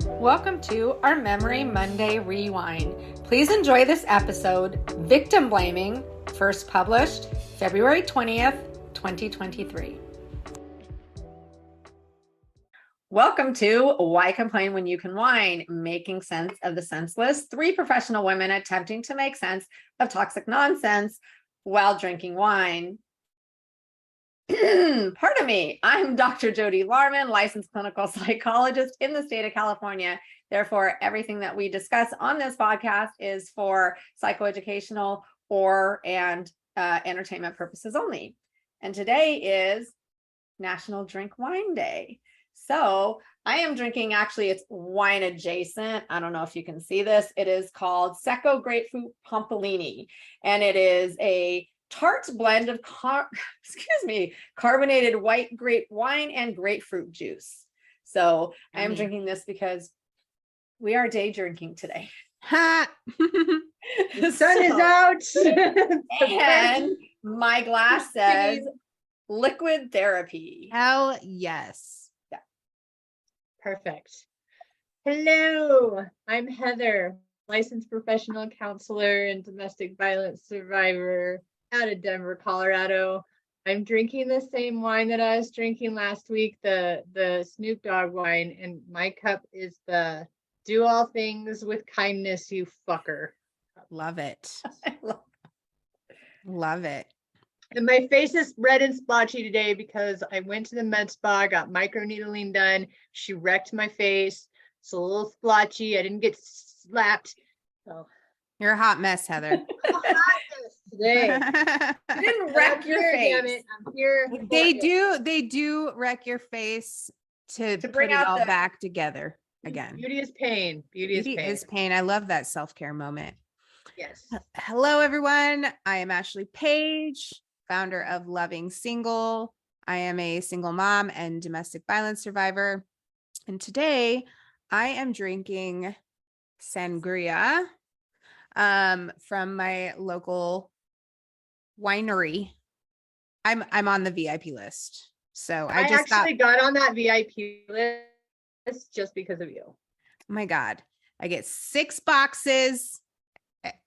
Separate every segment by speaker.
Speaker 1: Welcome to our Memory Monday Rewind. Please enjoy this episode, Victim Blaming, first published February 20th, 2023. Welcome to Why Complain When You Can Whine, making sense of the senseless. Three professional women attempting to make sense of toxic nonsense while drinking wine. Pardon me, I'm Dr. Jody Larman, licensed clinical psychologist in the state of California. Therefore, everything that we discuss on this podcast is for psychoeducational and entertainment purposes only. And today is National Drink Wine Day. So I am drinking, actually, it's wine adjacent. I don't know if you can see this. It is called Secco Grapefruit Pompolini, and it is a tart blend of carbonated white grape wine and grapefruit juice. So I am drinking this because we are day drinking today.
Speaker 2: Ha! The sun is out.
Speaker 1: And my glass says liquid therapy.
Speaker 2: Hell yes.
Speaker 1: Yeah.
Speaker 3: Perfect. Hello, I'm Heather, licensed professional counselor and domestic violence survivor out of Denver, Colorado. I'm drinking the same wine that I was drinking last week, the Snoop Dogg wine, and my cup is the Do All Things with Kindness, You Fucker.
Speaker 2: Love it. Love it.
Speaker 3: And my face is red and splotchy today because I went to the med spa, got microneedling done. She wrecked my face. It's a little splotchy. I didn't get slapped. So
Speaker 2: You're a hot mess, Heather.
Speaker 3: today.
Speaker 1: You didn't wreck your face.
Speaker 3: Damn it. I'm here.
Speaker 2: They do wreck your face to
Speaker 1: bring
Speaker 2: put it
Speaker 1: out
Speaker 2: all
Speaker 1: the-
Speaker 2: back together again.
Speaker 3: Beauty is pain. Beauty is pain.
Speaker 2: I love that self-care moment.
Speaker 3: Yes.
Speaker 2: Hello, everyone. I am Ashley Page, founder of Loving Single. I am a single mom and domestic violence survivor. And today I am drinking sangria from my local winery. I'm on the VIP list. So I just
Speaker 3: actually got on that VIP list just because of you.
Speaker 2: Oh my God, I get 6 boxes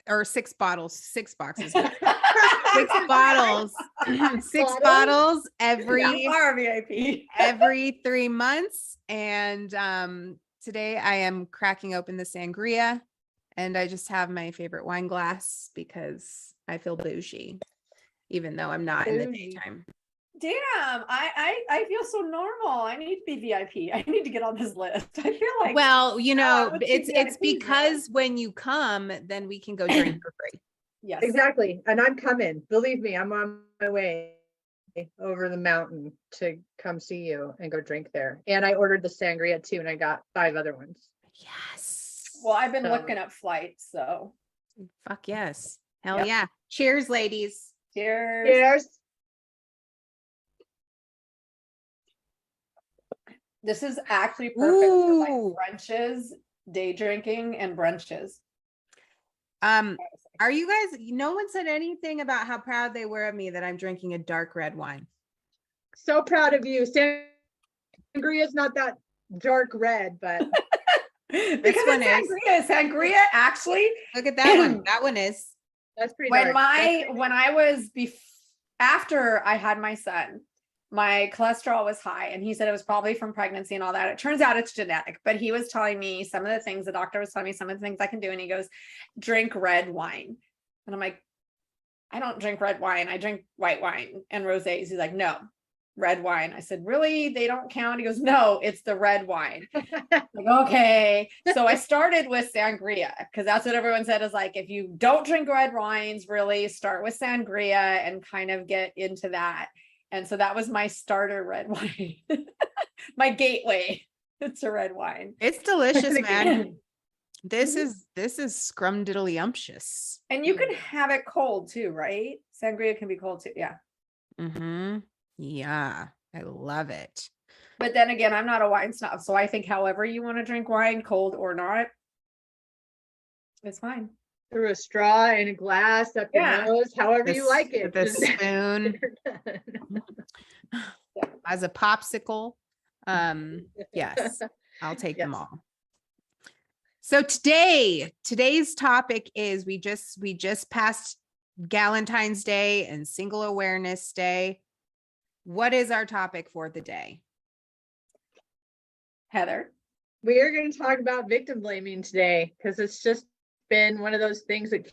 Speaker 2: or 6 bottles, 6 boxes, 6 bottles, 6 bottles
Speaker 1: VIP.
Speaker 2: every 3 months. And today I am cracking open the sangria, and I just have my favorite wine glass because I feel bougie, even though I'm not in the daytime.
Speaker 1: Damn, I feel so normal. I need to be VIP. I need to get on this list. I feel like,
Speaker 2: Well, you know,
Speaker 1: let's
Speaker 2: it's
Speaker 1: do VIP,
Speaker 2: because when you come, then we can go drink for free.
Speaker 1: yes.
Speaker 3: Exactly. And I'm coming. Believe me, I'm on my way over the mountain to come see you and go drink there. And I ordered the sangria too, and I got 5 other ones.
Speaker 2: Yes.
Speaker 1: Well, I've been
Speaker 3: So-
Speaker 1: looking up flights, so
Speaker 2: Fuck yes. Hell
Speaker 1: Yep.
Speaker 2: yeah. Cheers, ladies.
Speaker 1: cheers.
Speaker 3: Cheers.
Speaker 1: This is actually perfect for like
Speaker 2: Ooh.
Speaker 1: brunches, day drinking, and brunches.
Speaker 2: Are you guys, no one said anything about how proud they were of me that I'm drinking a dark red wine.
Speaker 3: So proud of you. Sangria is not that dark red, but
Speaker 1: Because
Speaker 2: one
Speaker 1: it's sangria actually,
Speaker 2: Look at that one. That one is.
Speaker 3: that's pretty
Speaker 1: when
Speaker 3: dark.
Speaker 1: after I had my son, my cholesterol was high, and he said it was probably from pregnancy and all that. It turns out it's genetic, but he was telling me some of the things, the doctor was telling me some of the things I can do, and he goes, drink red wine. And I'm like, I don't drink red wine, I drink white wine and rosés. He's like, no, red wine. I said, really? They don't count? He goes, no, it's the red wine. Like, okay. So I started with sangria because that's what everyone said is like, if you don't drink red wines, really start with sangria and kind of get into that. And so that was my starter red wine, my gateway to red wine.
Speaker 2: It's delicious, man. This is scrumdiddlyumptious.
Speaker 1: And you can have it cold too, right? Sangria can be cold too. Yeah.
Speaker 2: Mm-hmm. Yeah, I love it.
Speaker 1: But then again, I'm not a wine snob. So I think however you want to drink wine, cold or not, it's fine.
Speaker 3: Through a straw and a glass up your
Speaker 1: Yeah.
Speaker 3: nose, however you like it.
Speaker 2: The spoon as a popsicle. Yes, I'll take them
Speaker 3: Yes.
Speaker 2: all. So today's topic is we just passed Galentine's Day and Single Awareness Day. What is our topic for the day?
Speaker 1: Heather.
Speaker 3: We are going to talk about victim blaming today because it's just been one of those things that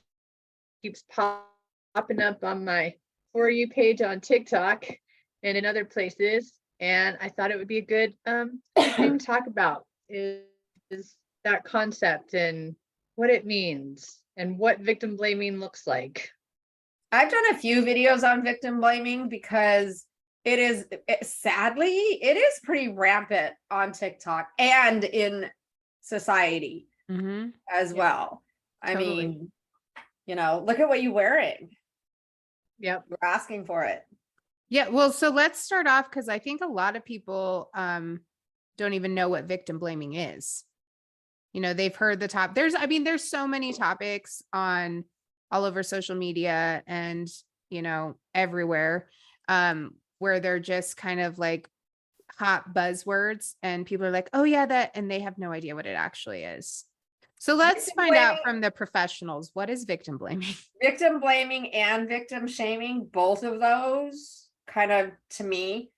Speaker 3: keeps popping up on my For You page on TikTok and in other places. And I thought it would be a good thing to talk about is that concept and what it means and what victim blaming looks like.
Speaker 1: I've done a few videos on victim blaming because sadly, it is pretty rampant on TikTok and in society as
Speaker 3: Yeah,
Speaker 1: well. I
Speaker 3: totally.
Speaker 1: mean, look at what you're wearing.
Speaker 3: Yep.
Speaker 1: We're asking for it.
Speaker 2: Yeah, well, so let's start off because I think a lot of people don't even know what victim blaming is. They've heard the top. There's so many topics on all over social media and, everywhere where they're just kind of like hot buzzwords and people are like, oh yeah, that, and they have no idea what it actually is. So let's
Speaker 1: Victim
Speaker 2: find out
Speaker 1: blaming-
Speaker 2: from the professionals. What is victim blaming?
Speaker 1: Victim blaming and victim shaming, both of those kind of, to me,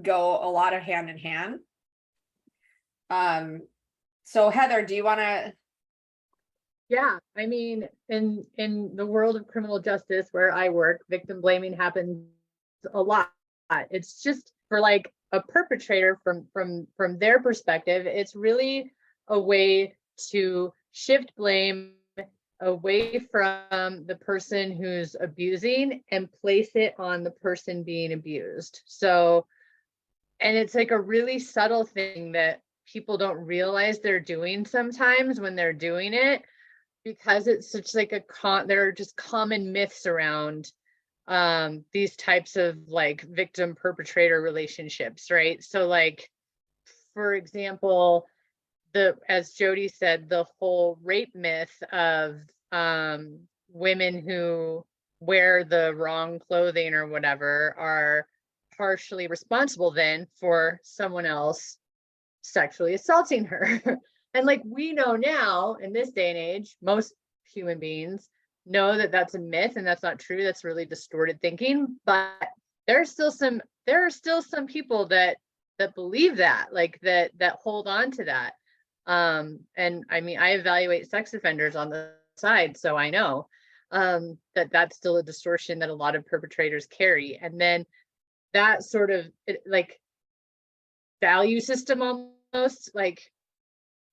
Speaker 1: go a lot of hand in hand. So Heather, do you want to?
Speaker 3: Yeah, I mean, in the world of criminal justice where I work, victim blaming happens a lot. It's just for like a perpetrator from their perspective, it's really a way to shift blame away from the person who's abusing and place it on the person being abused. So, and it's like a really subtle thing that people don't realize they're doing sometimes when they're doing it, because it's such like there are just common myths around these types of like victim perpetrator relationships, right? So like, for example, as Jody said, the whole rape myth of women who wear the wrong clothing or whatever are partially responsible then for someone else sexually assaulting her. And like we know now in this day and age, most human beings know that that's a myth and that's not true. That's really distorted thinking. But there are still some people that believe that, like that hold on to that. And I mean, I evaluate sex offenders on the side, so I know that that's still a distortion that a lot of perpetrators carry. And then that sort of like value system almost like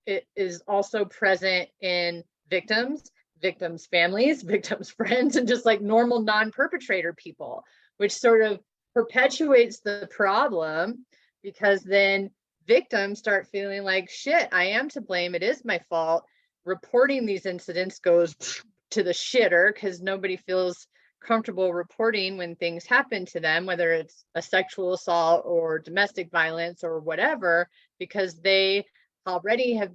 Speaker 3: it is also present in victims families, victims friends, and just like normal non-perpetrator people, which sort of perpetuates the problem, because then victims start feeling like, shit, I am to blame, it is my fault. Reporting these incidents goes to the shitter because nobody feels comfortable reporting when things happen to them, whether it's a sexual assault or domestic violence or whatever, because they already have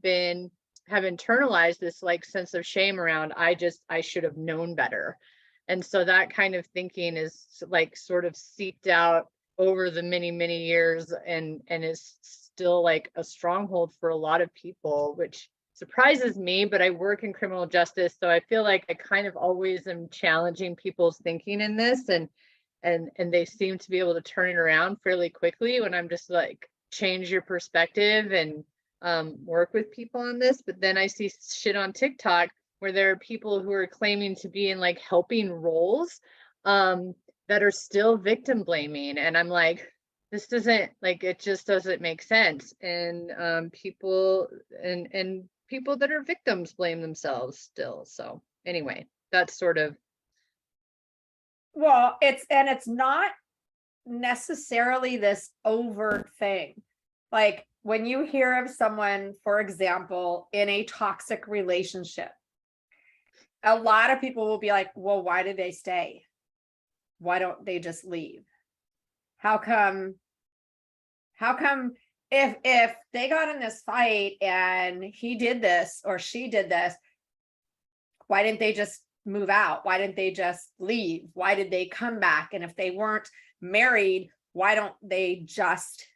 Speaker 3: internalized this like sense of shame around, I should have known better. And so that kind of thinking is like sort of seeped out over the many years and is still like a stronghold for a lot of people, which surprises me. But I work in criminal justice, so I feel like I kind of always am challenging people's thinking in this, and they seem to be able to turn it around fairly quickly when I'm just like, change your perspective and work with people on this. But then I see shit on TikTok where there are people who are claiming to be in like helping roles that are still victim blaming, and I'm like, this doesn't, like, it just doesn't make sense. And people that are victims blame themselves still. So anyway, that's sort of.
Speaker 1: Well, it's not necessarily this overt thing. Like when you hear of someone, for example, in a toxic relationship, a lot of people will be like, well, why did they stay? Why don't they just leave? How come if they got in this fight and he did this or she did this, why didn't they just move out? Why didn't they just leave? Why did they come back? And if they weren't married, why don't they just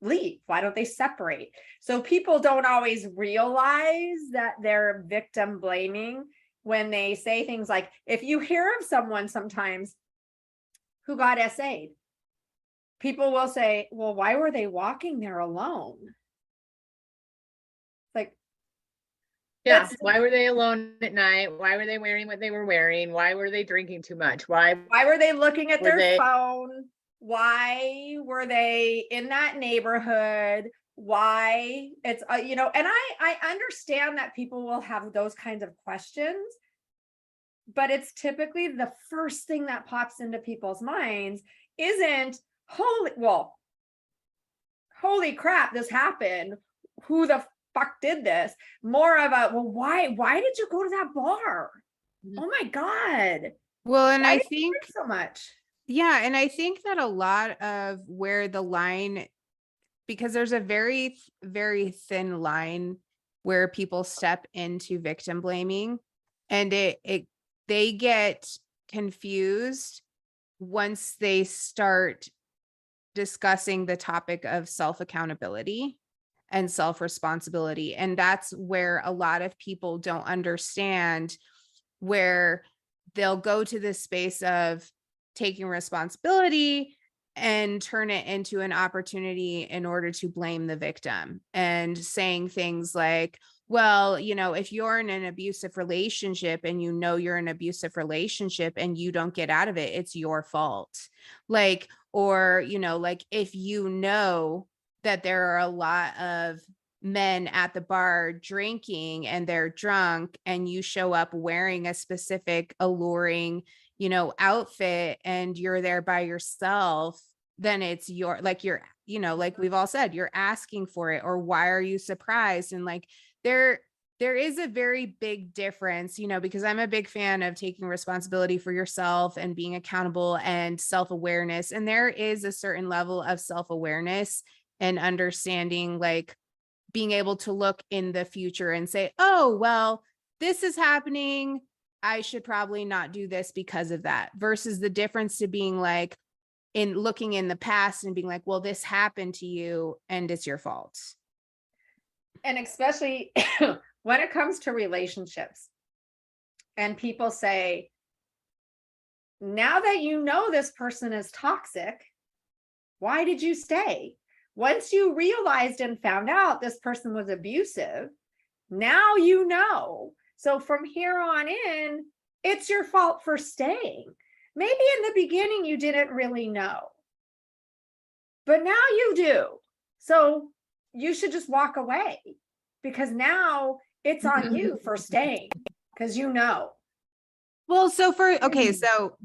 Speaker 1: leave? Why don't they separate? So people don't always realize that they're victim blaming when they say things like, if you hear of someone sometimes who got SA'd, people will say, well, why were they walking there alone? Like,
Speaker 3: Yeah.
Speaker 1: that's
Speaker 3: Why were they alone at night? Why were they wearing what they were wearing? Why were they drinking too much? Why
Speaker 1: were they looking at
Speaker 3: Were
Speaker 1: their
Speaker 3: they-
Speaker 1: phone? Why were they in that neighborhood? Why it's you know, and I understand that people will have those kinds of questions, but it's typically the first thing that pops into people's minds isn't holy crap, this happened. Who the fuck did this? More of a, well, why did you go to that bar?
Speaker 3: Mhm.
Speaker 1: Oh my God.
Speaker 2: Well, and
Speaker 1: Why
Speaker 2: I
Speaker 1: did you
Speaker 2: think,
Speaker 1: drink so much?
Speaker 2: yeah, and I think that a lot of where the line, because there's a very, very thin line where people step into victim blaming, and they get confused once they start discussing the topic of self-accountability and self-responsibility. And that's where a lot of people don't understand, where they'll go to this space of taking responsibility and turn it into an opportunity in order to blame the victim and saying things like, well, you know, if you're in an abusive relationship and you know you're in an abusive relationship and you don't get out of it, it's your fault. Like, or, you know, like if you know that there are a lot of men at the bar drinking and they're drunk and you show up wearing a specific alluring, you know, outfit and you're there by yourself, then it's your, like, you're, you know, like we've all said, you're asking for it, or why are you surprised? And like there is a very big difference, you know, because I'm a big fan of taking responsibility for yourself and being accountable and self-awareness. And there is a certain level of self-awareness and understanding, like being able to look in the future and say, oh, well, this is happening, I should probably not do this because of that, versus the difference to being like, in looking in the past and being like, well, this happened to you and it's your fault.
Speaker 1: And especially when it comes to relationships, and people say, now that you know this person is toxic, why did you stay? Once you realized and found out this person was abusive, now you know. So from here on in, it's your fault for staying. Maybe in the beginning you didn't really know, but now you do. So you should just walk away, because now it's on you for staying, because you know.
Speaker 2: Well, so okay, so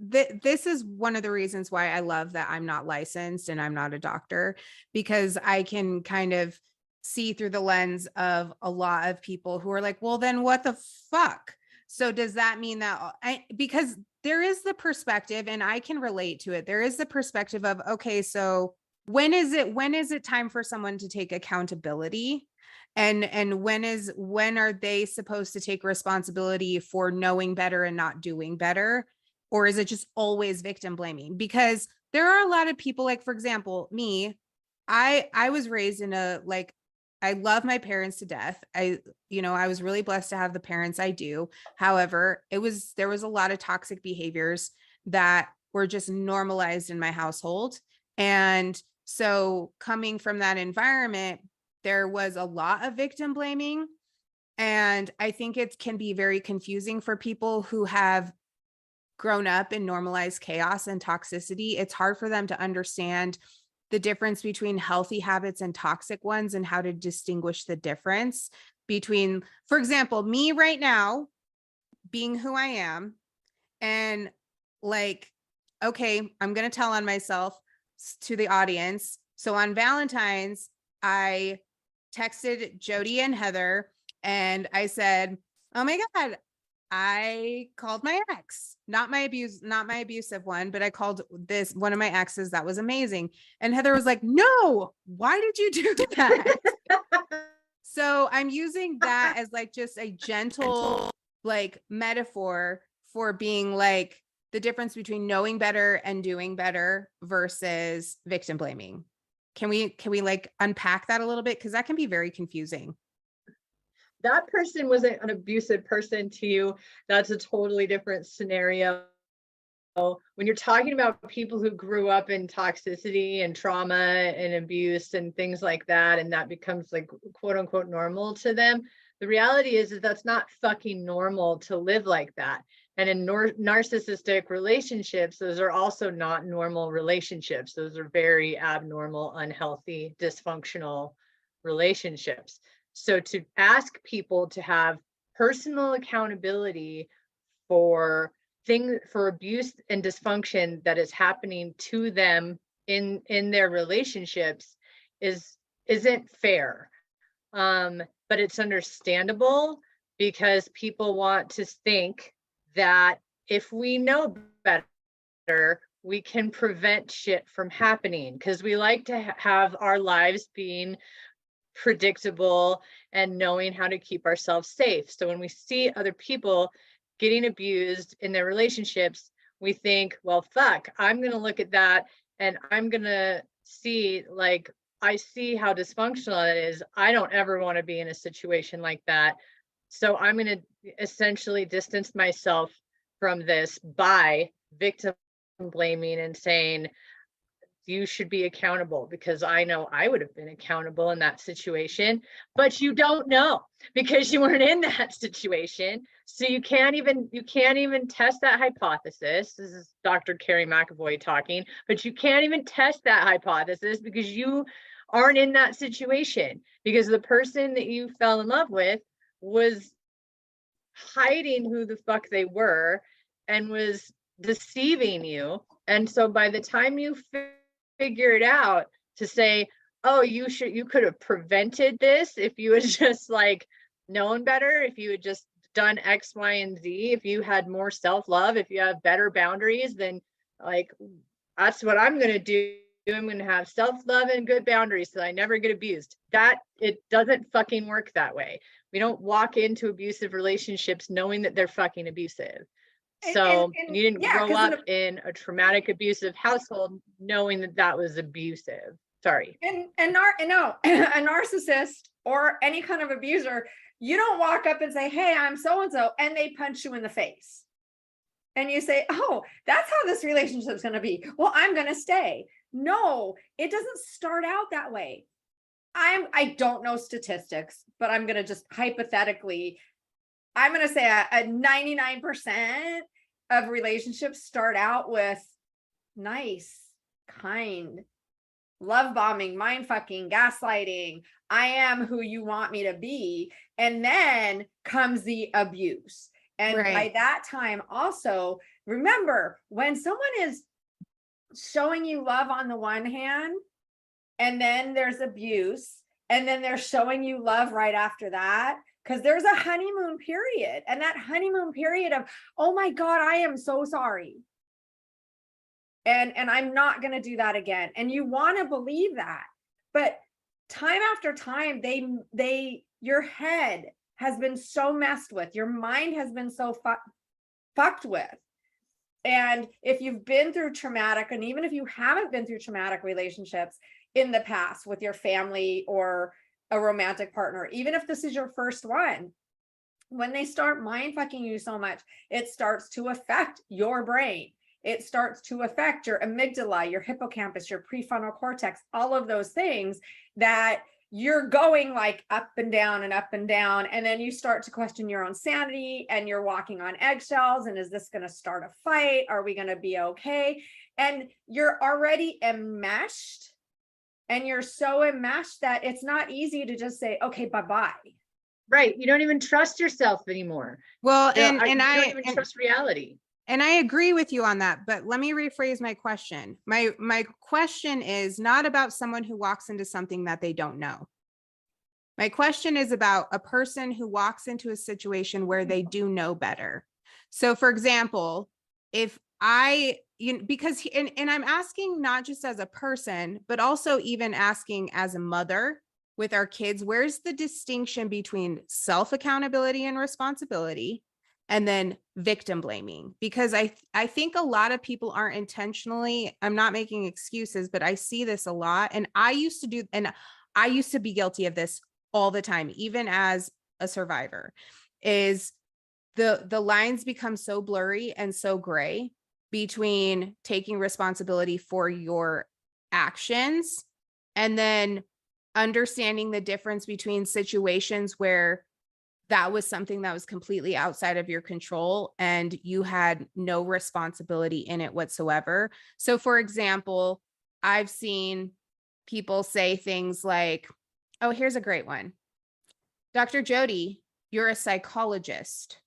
Speaker 2: this is one of the reasons why I love that I'm not licensed and I'm not a doctor, because I can kind of see through the lens of a lot of people who are like, well, then what the fuck? So does that mean that because there is the perspective, and I can relate to it. There is the perspective of, okay, so when is it time for someone to take accountability? And when are they supposed to take responsibility for knowing better and not doing better? Or is it just always victim blaming? Because there are a lot of people, like, for example, me, I was raised in a, like, I love my parents to death. I was really blessed to have the parents I do. However, there was a lot of toxic behaviors that were just normalized in my household. And so coming from that environment, there was a lot of victim blaming. And I think it can be very confusing for people who have grown up in normalized chaos and toxicity. It's hard for them to understand the difference between healthy habits and toxic ones, and how to distinguish the difference between, for example, me right now being who I am, and like, okay, I'm going to tell on myself to the audience. So on Valentine's, I texted Jody and Heather and I said, oh my God, I called my ex, not my abusive one, but I called this one of my exes. That was amazing. And Heather was like, no, why did you do that? So I'm using that as like just a gentle, like, metaphor for being like the difference between knowing better and doing better versus victim blaming. Can we like unpack that a little bit? Because that can be very confusing.
Speaker 3: That person wasn't an abusive person to you. That's a totally different scenario. When you're talking about people who grew up in toxicity and trauma and abuse and things like that, and that becomes like quote unquote normal to them, the reality is that's not fucking normal to live like that. And in narcissistic relationships, those are also not normal relationships. Those are very abnormal, unhealthy, dysfunctional relationships. So to ask people to have personal accountability for abuse and dysfunction that is happening to them in their relationships isn't fair. But it's understandable because people want to think that if we know better, we can prevent shit from happening, because we like to have our lives being predictable and knowing how to keep ourselves safe. So when we see other people getting abused in their relationships, we think, well, fuck, I'm going to look at that and I'm going to see, like, I see how dysfunctional it is. I don't ever want to be in a situation like that. So I'm going to essentially distance myself from this by victim blaming and saying, you should be accountable, because I know I would have been accountable in that situation, but you don't know because you weren't in that situation. So you can't even test that hypothesis. This is Dr. Carrie McAvoy talking, but you can't even test that hypothesis because you aren't in that situation, because the person that you fell in love with was hiding who the fuck they were and was deceiving you. And so by the time you figure it out to say, oh, you could have prevented this if you had just like known better, if you had just done X, Y, and Z, if you had more self-love, if you have better boundaries, then like, that's what I'm going to do. I'm going to have self-love and good boundaries so I never get abused. That it doesn't fucking work that way. We don't walk into abusive relationships knowing that they're fucking abusive. So you didn't grow up in a traumatic abusive household knowing that that was abusive. Sorry.
Speaker 1: No, a narcissist or any kind of abuser, you don't walk up and say, hey, I'm so-and-so, and they punch you in the face. And you say, oh, that's how this relationship is going to be. Well, I'm going to stay. No, it doesn't start out that way. I don't know statistics, but I'm going to just hypothetically, I'm going to say a 99% of relationships start out with nice, kind, love bombing, mind fucking, gaslighting. I am who you want me to be. And then comes the abuse. And by that time also, remember, when someone is showing you love on the one hand, and then there's abuse, and then they're showing you love right after that, because there's a honeymoon period, and that honeymoon period of, oh my God, I am so sorry. And I'm not going to do that again. And you want to believe that, but time after time, your head has been so messed with, your mind has been so fucked with. And if you've been through traumatic, and even if you haven't been through traumatic relationships in the past with your family or a romantic partner, even if this is your first one, when they start mind fucking you so much, it starts to affect your brain. It starts to affect your amygdala, your hippocampus, your prefrontal cortex, all of those things that you're going like up and down and up and down. And then you start to question your own sanity, and you're walking on eggshells. And is this going to start a fight? Are we going to be okay? And you're already enmeshed, and you're so enmeshed that it's not easy to just say, okay, bye-bye.
Speaker 3: Right. You don't even trust yourself anymore.
Speaker 2: Well,
Speaker 3: you don't even trust reality.
Speaker 2: And I agree with you on that, but let me rephrase my question. My question is not about someone who walks into something that they don't know. My question is about a person who walks into a situation where they do know better. So for example, if because I'm asking not just as a person, but also even asking as a mother with our kids, where's the distinction between self-accountability and responsibility, and then victim blaming, because I think a lot of people aren't intentionally, I'm not making excuses, but I see this a lot. And I used to be guilty of this all the time, even as a survivor, is the lines become so blurry and so gray between taking responsibility for your actions and then understanding the difference between situations where that was something that was completely outside of your control and you had no responsibility in it whatsoever. So for example, I've seen people say things like, oh, here's a great one. Dr. Jody, you're a psychologist.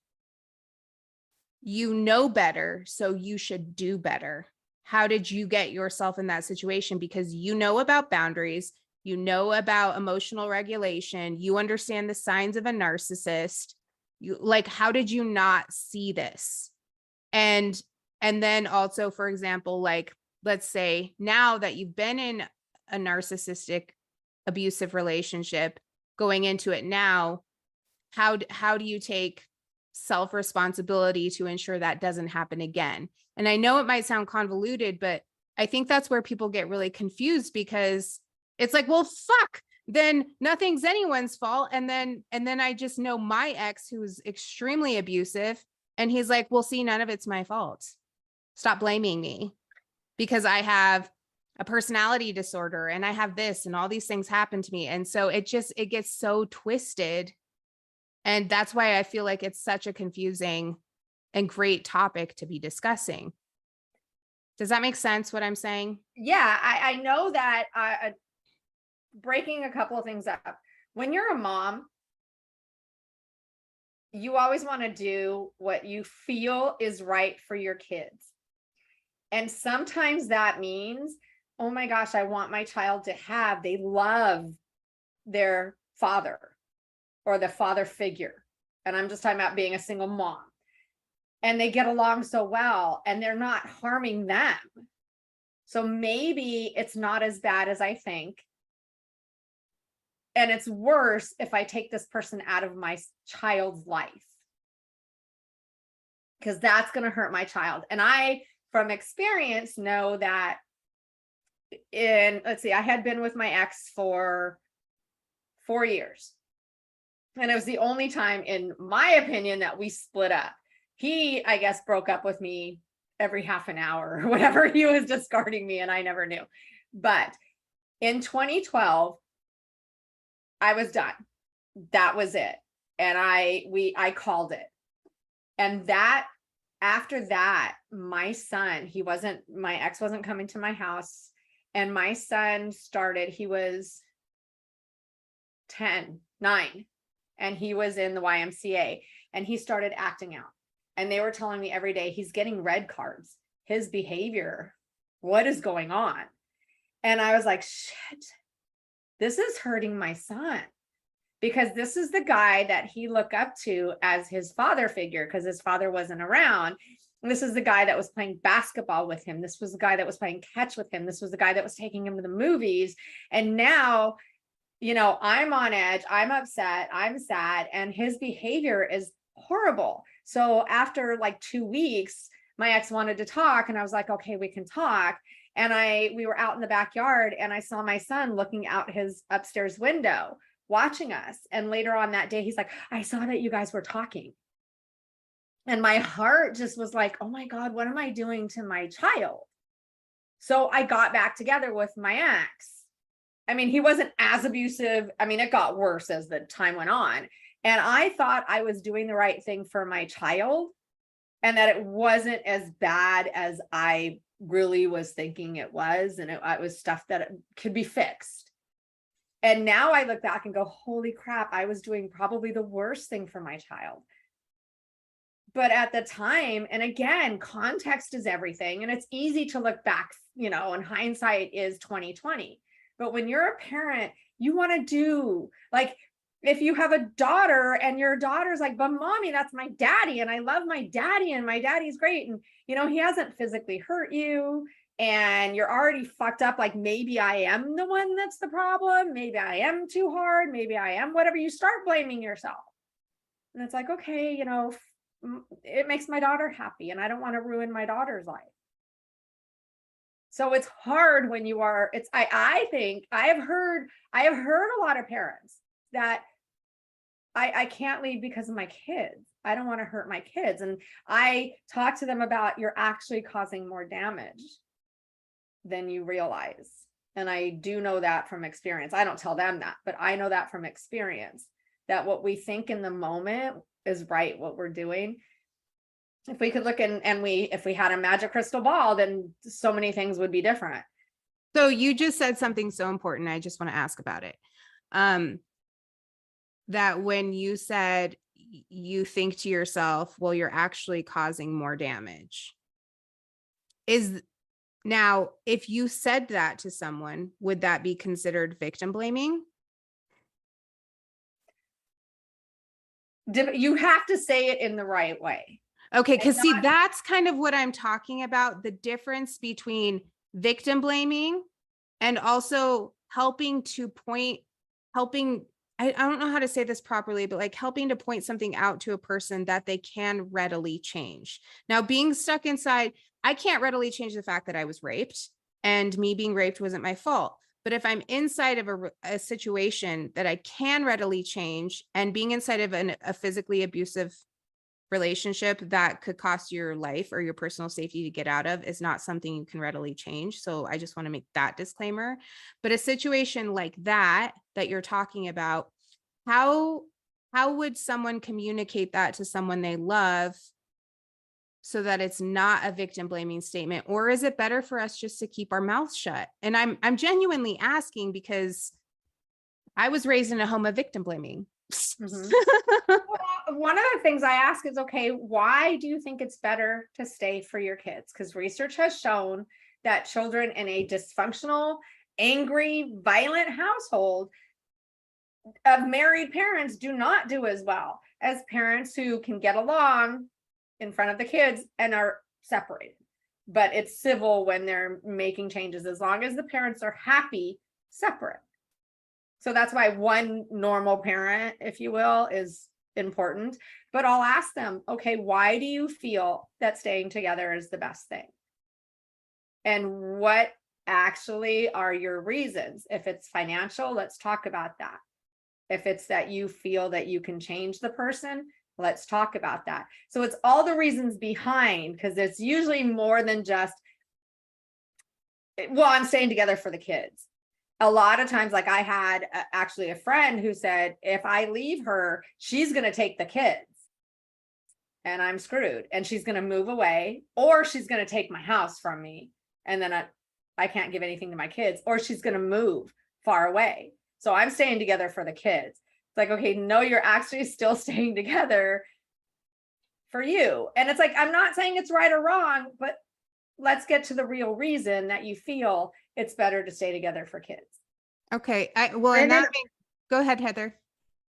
Speaker 2: You know better, so you should do better. How did you get yourself in that situation? Because you know about boundaries, you know about emotional regulation, you understand the signs of a narcissist. You like, how did you not see this? And then also, for example, like, let's say now that you've been in a narcissistic abusive relationship, going into it now, how do you take self-responsibility to ensure that doesn't happen again? And I know it might sound convoluted, but I think that's where people get really confused, because it's like, well, fuck, then nothing's anyone's fault. And then I just know my ex, who's extremely abusive, and he's like, well, see, none of it's my fault. Stop blaming me because I have a personality disorder and I have this and all these things happen to me. And so it gets so twisted. And that's why I feel like it's such a confusing and great topic to be discussing. Does that make sense what I'm saying?
Speaker 1: Yeah, I know that breaking a couple of things up. When you're a mom, you always want to do what you feel is right for your kids. And sometimes that means, oh my gosh, I want my child to they love their father or the father figure. And I'm just talking about being a single mom. And they get along so well and they're not harming them. So maybe it's not as bad as I think. And it's worse if I take this person out of my child's life, because that's going to hurt my child. And I, from experience, know that I had been with my ex for 4 years. And it was the only time, in my opinion, that we split up. He, I guess, broke up with me every half an hour or whatever. He was discarding me and I never knew. But in 2012, I was done. That was it. And I called it. And that, after that, my ex wasn't coming to my house. And my son started, he was 9, and he was in the YMCA, and he started acting out. And they were telling me every day, he's getting red cards. His behavior, what is going on? And I was like, shit, this is hurting my son, because this is the guy that he looked up to as his father figure, because his father wasn't around. This is the guy that was playing basketball with him. This was the guy that was playing catch with him. This was the guy that was taking him to the movies. And now, I'm on edge. I'm upset. I'm sad. And his behavior is horrible. So after like 2 weeks, my ex wanted to talk, and I was like, okay, we can talk. And we were out in the backyard, and I saw my son looking out his upstairs window, watching us. And later on that day, he's like, I saw that you guys were talking. And my heart just was like, oh my God, what am I doing to my child? So I got back together with my ex. I mean, he wasn't as abusive. I mean, it got worse as the time went on. And I thought I was doing the right thing for my child, and that it wasn't as bad as I really was thinking it was. And it was stuff that could be fixed. And now I look back and go, holy crap, I was doing probably the worst thing for my child. But at the time, and again, context is everything. And it's easy to look back, and hindsight is 2020. But when you're a parent, you want to do, like, if you have a daughter and your daughter's like, but mommy, that's my daddy, and I love my daddy, and my daddy's great, and he hasn't physically hurt you, and you're already fucked up, like, maybe I am the one that's the problem, maybe I am too hard, maybe I am whatever, you start blaming yourself. And it's like, okay, it makes my daughter happy and I don't want to ruin my daughter's life. So it's hard when you are, I think I have heard a lot of parents that I can't leave because of my kids. I don't want to hurt my kids. And I talk to them about, you're actually causing more damage than you realize. And I do know that from experience. I don't tell them that, but I know that from experience, that what we think in the moment is right, what we're doing. If we could look if we had a magic crystal ball, then so many things would be different.
Speaker 2: So you just said something so important. I just want to ask about it. That when you said you think to yourself, well, you're actually causing more damage. Now, if you said that to someone, would that be considered victim blaming?
Speaker 1: You have to say it in the right way.
Speaker 2: Okay, because see, that's kind of what I'm talking about, the difference between victim blaming and also helping, I don't know how to say this properly, but like helping to point something out to a person that they can readily change. Now, being stuck inside, I can't readily change the fact that I was raped, and me being raped wasn't my fault. But if I'm inside of a situation that I can readily change, and being inside of a physically abusive relationship that could cost your life or your personal safety to get out of, is not something you can readily change. So I just want to make that disclaimer. But a situation like that you're talking about, how would someone communicate that to someone they love so that it's not a victim blaming statement? Or is it better for us just to keep our mouths shut? And I'm genuinely asking because I was raised in a home of victim blaming.
Speaker 1: Mm-hmm. Well, one of the things I ask is, okay, why do you think it's better to stay for your kids? Because research has shown that children in a dysfunctional, angry, violent household of married parents do not do as well as parents who can get along in front of the kids and are separated. But it's civil when they're making changes, as long as the parents are happy separate. So that's why one normal parent, if you will, is important. But I'll ask them, okay, why do you feel that staying together is the best thing? And what actually are your reasons? If it's financial, let's talk about that. If it's that you feel that you can change the person, let's talk about that. So it's all the reasons behind, because it's usually more than just, well, I'm staying together for the kids. A lot of times, like I had actually a friend who said, if I leave her, she's going to take the kids and I'm screwed, and she's going to move away, or she's going to take my house from me. And then I can't give anything to my kids, or she's going to move far away. So I'm staying together for the kids. It's like, okay, no, you're actually still staying together for you. And it's like, I'm not saying it's right or wrong, but let's get to the real reason that you feel it's better to stay together for kids.
Speaker 2: Okay. Go ahead, Heather.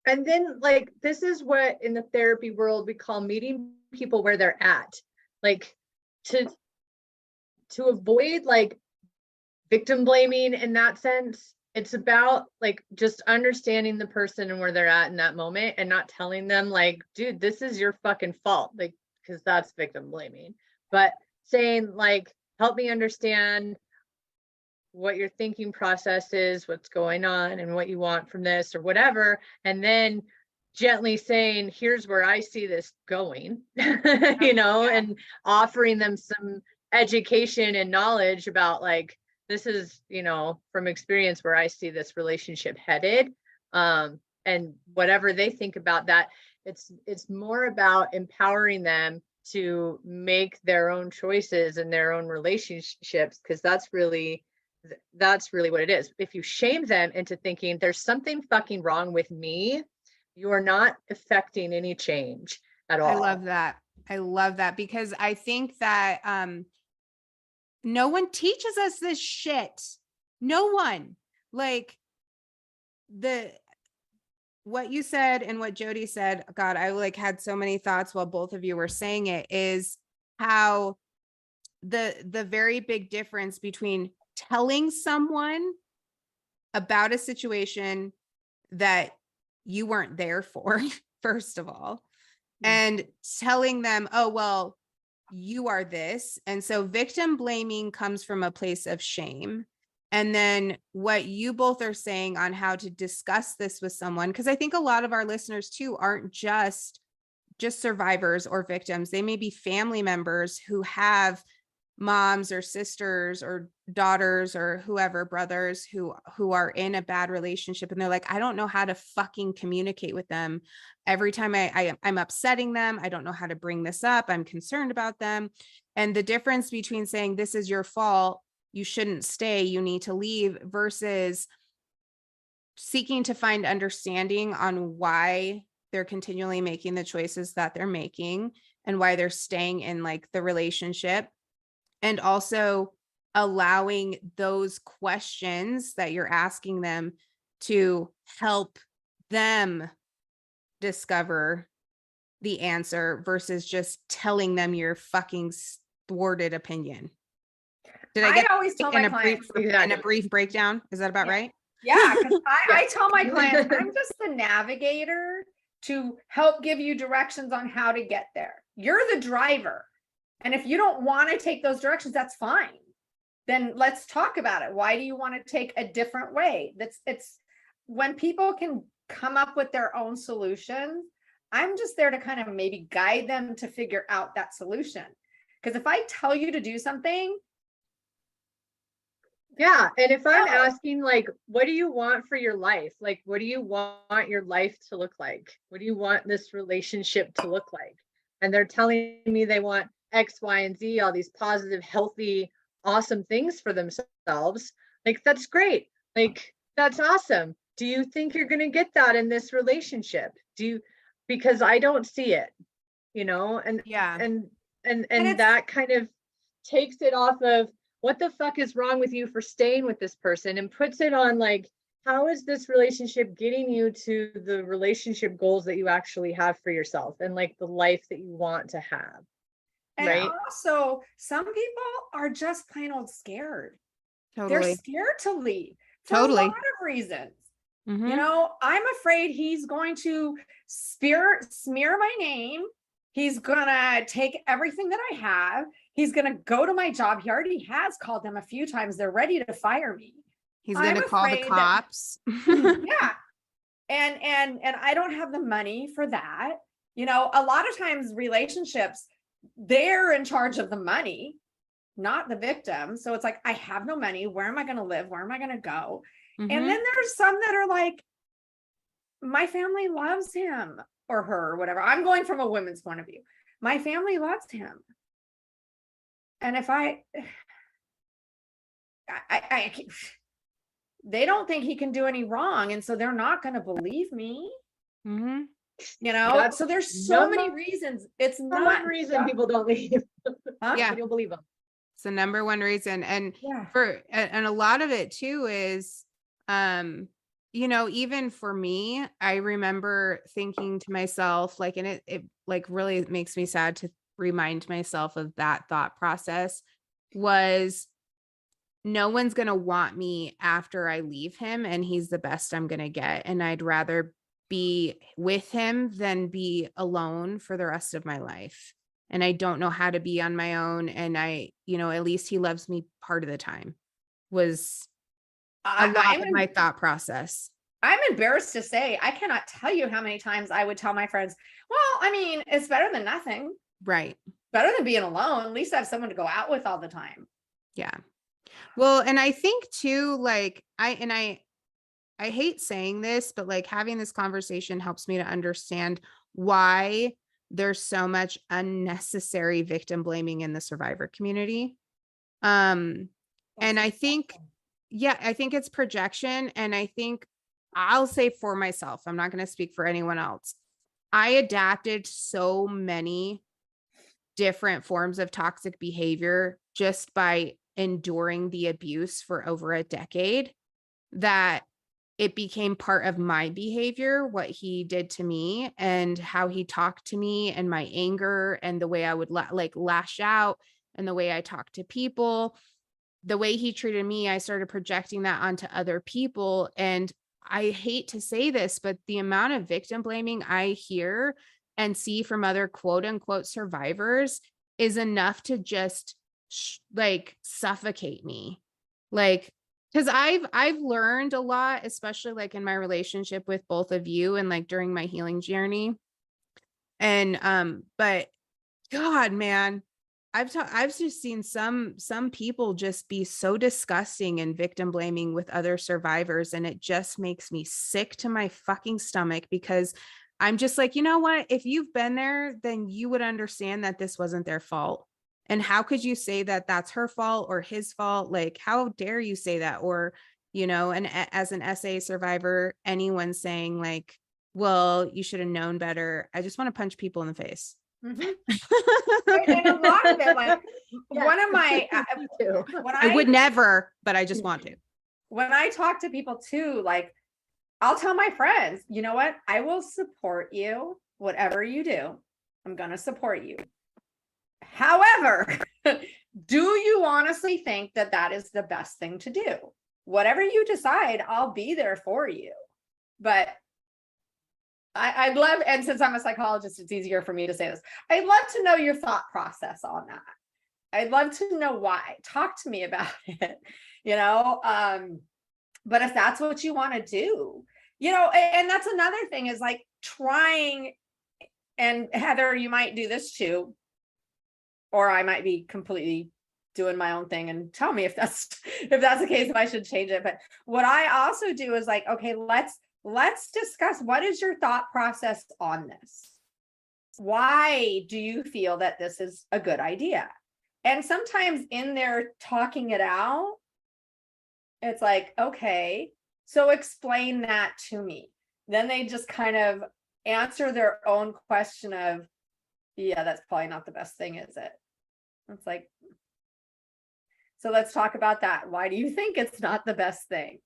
Speaker 3: And then like, this is what in the therapy world we call meeting people where they're at. Like to avoid like victim blaming in that sense, it's about like just understanding the person and where they're at in that moment, and not telling them like, dude, this is your fucking fault, like, because that's victim blaming. But saying like, help me understand what your thinking process is, what's going on, and what you want from this or whatever. And then gently saying, here's where I see this going, you know, and offering them some education and knowledge about like, this is, you know, from experience where I see this relationship headed. And whatever they think about that, it's more about empowering them to make their own choices and their own relationships, because that's really what it is. If you shame them into thinking there's something fucking wrong with me, you are not affecting any change at all.
Speaker 2: I love that because I think that no one teaches us this shit. No one. Like what you said and what Jody said, God, I like had so many thoughts while both of you were saying it, is how the very big difference between telling someone about a situation that you weren't there for, first of all, and telling them, oh, well, you are this. And so victim blaming comes from a place of shame. And then what you both are saying on how to discuss this with someone, because I think a lot of our listeners too aren't just survivors or victims. They may be family members who have moms or sisters or daughters or whoever, brothers who are in a bad relationship, and they're like, I don't know how to fucking communicate with them. Every time I'm upsetting them, I don't know how to bring this up, I'm concerned about them. And the difference between saying this is your fault, you shouldn't stay, you need to leave, versus seeking to find understanding on why they're continually making the choices that they're making and why they're staying in like the relationship. And also allowing those questions that you're asking them to help them discover the answer versus just telling them your fucking thwarted opinion. Did I get
Speaker 1: always tell my
Speaker 2: in a
Speaker 1: clients,
Speaker 2: brief breakdown? Is that about
Speaker 1: Yeah.
Speaker 2: right?
Speaker 1: yeah, because I tell my clients, I'm just the navigator to help give you directions on how to get there. You're the driver. And if you don't want to take those directions, that's fine. Then let's talk about it. Why do you want to take a different way? It's when people can come up with their own solutions, I'm just there to kind of maybe guide them to figure out that solution. Because if I tell you to do something,
Speaker 3: Yeah. And if I'm
Speaker 1: No.
Speaker 3: asking, like, what do you want for your life? Like, what do you want your life to look like? What do you want this relationship to look like? And they're telling me they want X, Y, and Z, all these positive, healthy, awesome things for themselves. Like, that's great. Like, that's awesome. Do you think you're going to get that in this relationship? Because I don't see it, and
Speaker 2: Yeah.
Speaker 3: and
Speaker 1: it's-
Speaker 3: that kind of takes it off of what the fuck is wrong with you for staying with this person, and puts it on like, how is this relationship getting you to the relationship goals that you actually have for yourself and like the life that you want to have?
Speaker 1: and
Speaker 3: Right.
Speaker 1: also some people are just plain old scared. They're
Speaker 2: Totally.
Speaker 1: scared to leave for
Speaker 2: Totally.
Speaker 1: a lot of reasons.
Speaker 2: Mhm.
Speaker 1: You know, I'm afraid he's going to smear my name. He's gonna take everything that I have. He's gonna go to my job. He already has called them a few times. They're ready to fire me.
Speaker 2: He's going to
Speaker 1: I'm
Speaker 2: call the
Speaker 1: afraid that-
Speaker 2: cops.
Speaker 1: Yeah. And I don't have the money for that. You know, a lot of times relationships, they're in charge of the money, not the victim. So it's like, I have no money. Where am I going to live? Where am I going to go?
Speaker 2: Mhm.
Speaker 1: And then there's some that are like, my family loves him or her or whatever. I'm going from a women's point of view. My family loves him. And if they don't think he can do any wrong. And so they're not going to believe me,
Speaker 2: Mhm.
Speaker 1: you know?
Speaker 3: That's
Speaker 1: So there's so many
Speaker 3: number
Speaker 1: reasons. It's
Speaker 3: For
Speaker 1: not
Speaker 3: one reason people don't leave.
Speaker 1: Huh?
Speaker 2: Yeah.
Speaker 3: You'll believe them.
Speaker 2: It's the number one reason. And
Speaker 1: Yeah.
Speaker 2: and a lot of it too is, even for me, I remember thinking to myself, like, and it like really makes me sad to remind myself of that thought process, was no one's going to want me after I leave him, and he's the best I'm going to get. And I'd rather be with him than be alone for the rest of my life. And I don't know how to be on my own. And at least he loves me part of the time, was a lot of my thought process.
Speaker 1: I'm embarrassed to say, I cannot tell you how many times I would tell my friends, well, I mean, it's better than nothing.
Speaker 2: Right.
Speaker 1: Better than being alone. At least I have someone to go out with all the time.
Speaker 2: Yeah. Well, and I think too, like, I hate saying this, but like having this conversation helps me to understand why there's so much unnecessary victim blaming in the survivor community. And I think, I think it's projection. And I think I'll say for myself, I'm not going to speak for anyone else. I adapted so many different forms of toxic behavior just by enduring the abuse for over a decade, that it became part of my behavior, what he did to me and how he talked to me, and my anger and the way I would lash out, and the way I talk to people, the way he treated me. I started projecting that onto other people. And I hate to say this, but the amount of victim blaming I hear and see from other quote unquote survivors is enough to just like suffocate me. Like, because I've learned a lot, especially like in my relationship with both of you and like during my healing journey. And but God, man, I've just seen some people just be so disgusting and victim blaming with other survivors, and it just makes me sick to my fucking stomach, because I'm just like, you know what? If you've been there, then you would understand that this wasn't their fault. And how could you say that that's her fault or his fault? Like, how dare you say that? Or, you know, and as an SA survivor, anyone saying like, well, you should have known better. I just want to punch people in the face.
Speaker 1: Mhm. And a lot of it, like
Speaker 3: Yeah,
Speaker 1: one of my,
Speaker 3: me too.
Speaker 1: when
Speaker 2: I would never, but I just want to.
Speaker 1: when I talk to people too, like I'll tell my friends, you know what? I will support you, whatever you do. I'm going to support you. However, do you honestly think that that is the best thing to do? Whatever you decide, I'll be there for you. But I'd love, and since I'm a psychologist, it's easier for me to say this. I'd love to know your thought process on that. I'd love to know why. Talk to me about it, you know? But if that's what you want to do, you know, and that's another thing is like trying, and Heather, you might do this too, or I might be completely doing my own thing, and tell me if that's the case, if I should change it. But what I also do is like, okay, let's discuss, what is your thought process on this? Why do you feel that this is a good idea? And sometimes in there talking it out, it's like, okay, so explain that to me. Then they just kind of answer their own question of, yeah, that's probably not the best thing, is it? It's like, so let's talk about that. Why do you think it's not the best thing?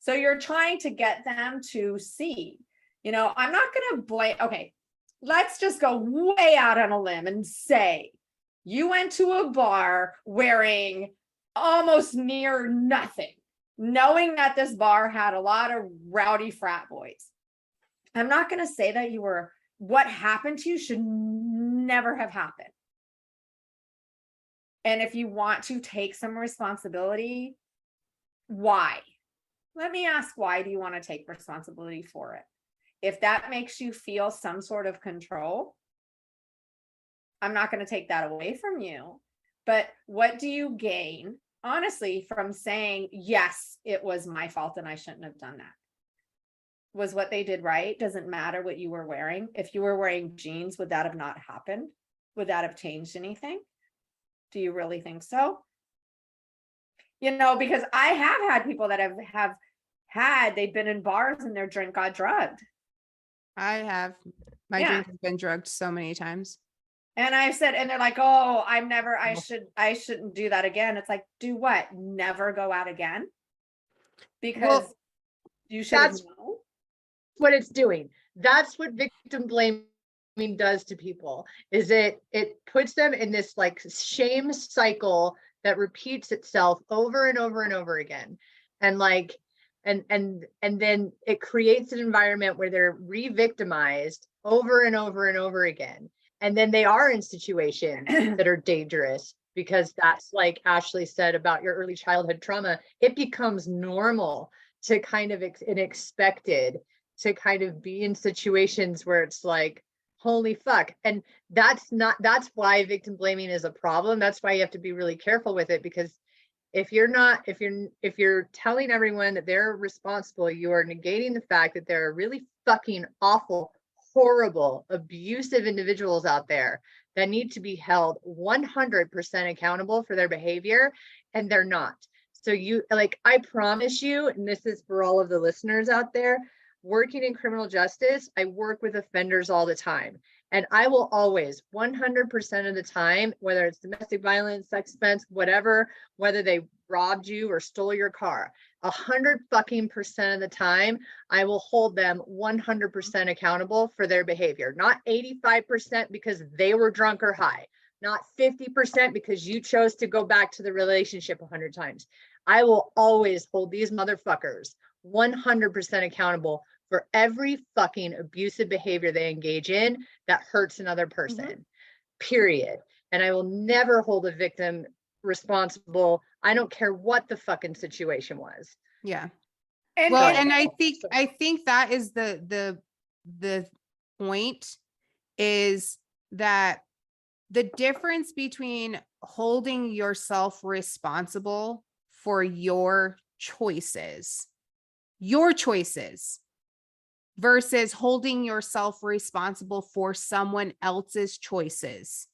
Speaker 1: So you're trying to get them to see, you know, I'm not going to blame. Okay, let's just go way out on a limb and say you went to a bar wearing almost near nothing, knowing that this bar had a lot of rowdy frat boys. I'm not going to say that what happened to you should never have happened. And if you want to take some responsibility, why? Let me ask, why do you want to take responsibility for it? If that makes you feel some sort of control, I'm not going to take that away from you. But what do you gain, honestly, from saying, yes, it was my fault and I shouldn't have done that? Was what they did right? Doesn't matter what you were wearing. If you were wearing jeans, would that have not happened? Would that have changed anything? Do you really think so? You know, because I have had people that have had, they've been in bars and their drink got drugged.
Speaker 2: I have. My drink has been drugged so many times.
Speaker 1: And I've said, and they're like, oh, I shouldn't do that again. It's like, do what? Never go out again? Because you should know
Speaker 3: what it's doing. That's what victim blaming does to people, is it puts them in this like shame cycle that repeats itself over and over and over again. And like, and then it creates an environment where they're re-victimized over and over and over again. And then they are in situations that are dangerous, because that's, like Ashley said about your early childhood trauma, it becomes normal to kind of expected to kind of be in situations where it's like, holy fuck. And that's why victim blaming is a problem. That's why you have to be really careful with it, because if you're telling everyone that they're responsible, you are negating the fact that there are really fucking awful, horrible, abusive individuals out there that need to be held 100% accountable for their behavior, and they're not. So you, like, I promise you, and this is for all of the listeners out there, working in criminal justice, I work with offenders all the time. And I will always, 100% of the time, whether it's domestic violence, sex offense, whatever, whether they robbed you or stole your car, 100% of the time, I will hold them 100% accountable for their behavior. Not 85% because they were drunk or high, not 50% because you chose to go back to the relationship 100 times. I will always hold these motherfuckers 100% accountable for every fucking abusive behavior they engage in that hurts another person, period. And I will never hold a victim responsible. I don't care what the fucking situation was.
Speaker 2: Yeah.
Speaker 1: And,
Speaker 2: Well,
Speaker 1: and
Speaker 2: and I think that is the point, is that the difference between holding yourself responsible for your choices versus holding yourself responsible for someone else's choices.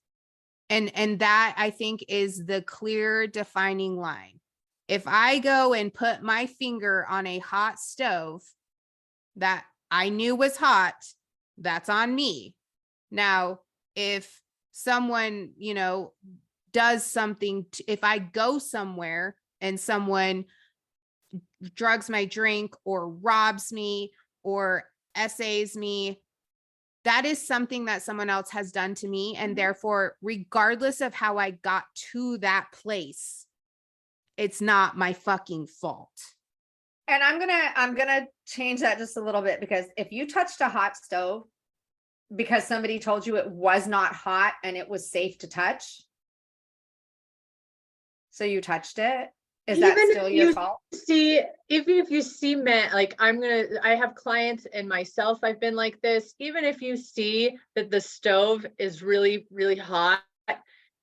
Speaker 2: And that, I think, is the clear defining line. If I go and put my finger on a hot stove that I knew was hot, that's on me. Now, if someone, does something, if I go somewhere and someone drugs my drink or robs me or essays me, that is something that someone else has done to me. And therefore, regardless of how I got to that place, it's not my fucking fault.
Speaker 1: And I'm gonna change that just a little bit, because if you touched a hot stove because somebody told you it was not hot and it was safe to touch, so you touched it, is that
Speaker 3: Even
Speaker 1: still
Speaker 3: if
Speaker 1: your
Speaker 3: you
Speaker 1: fault?
Speaker 3: See, even if you see men, like I have clients and myself, I've been like this. Even if you see that the stove is really, really hot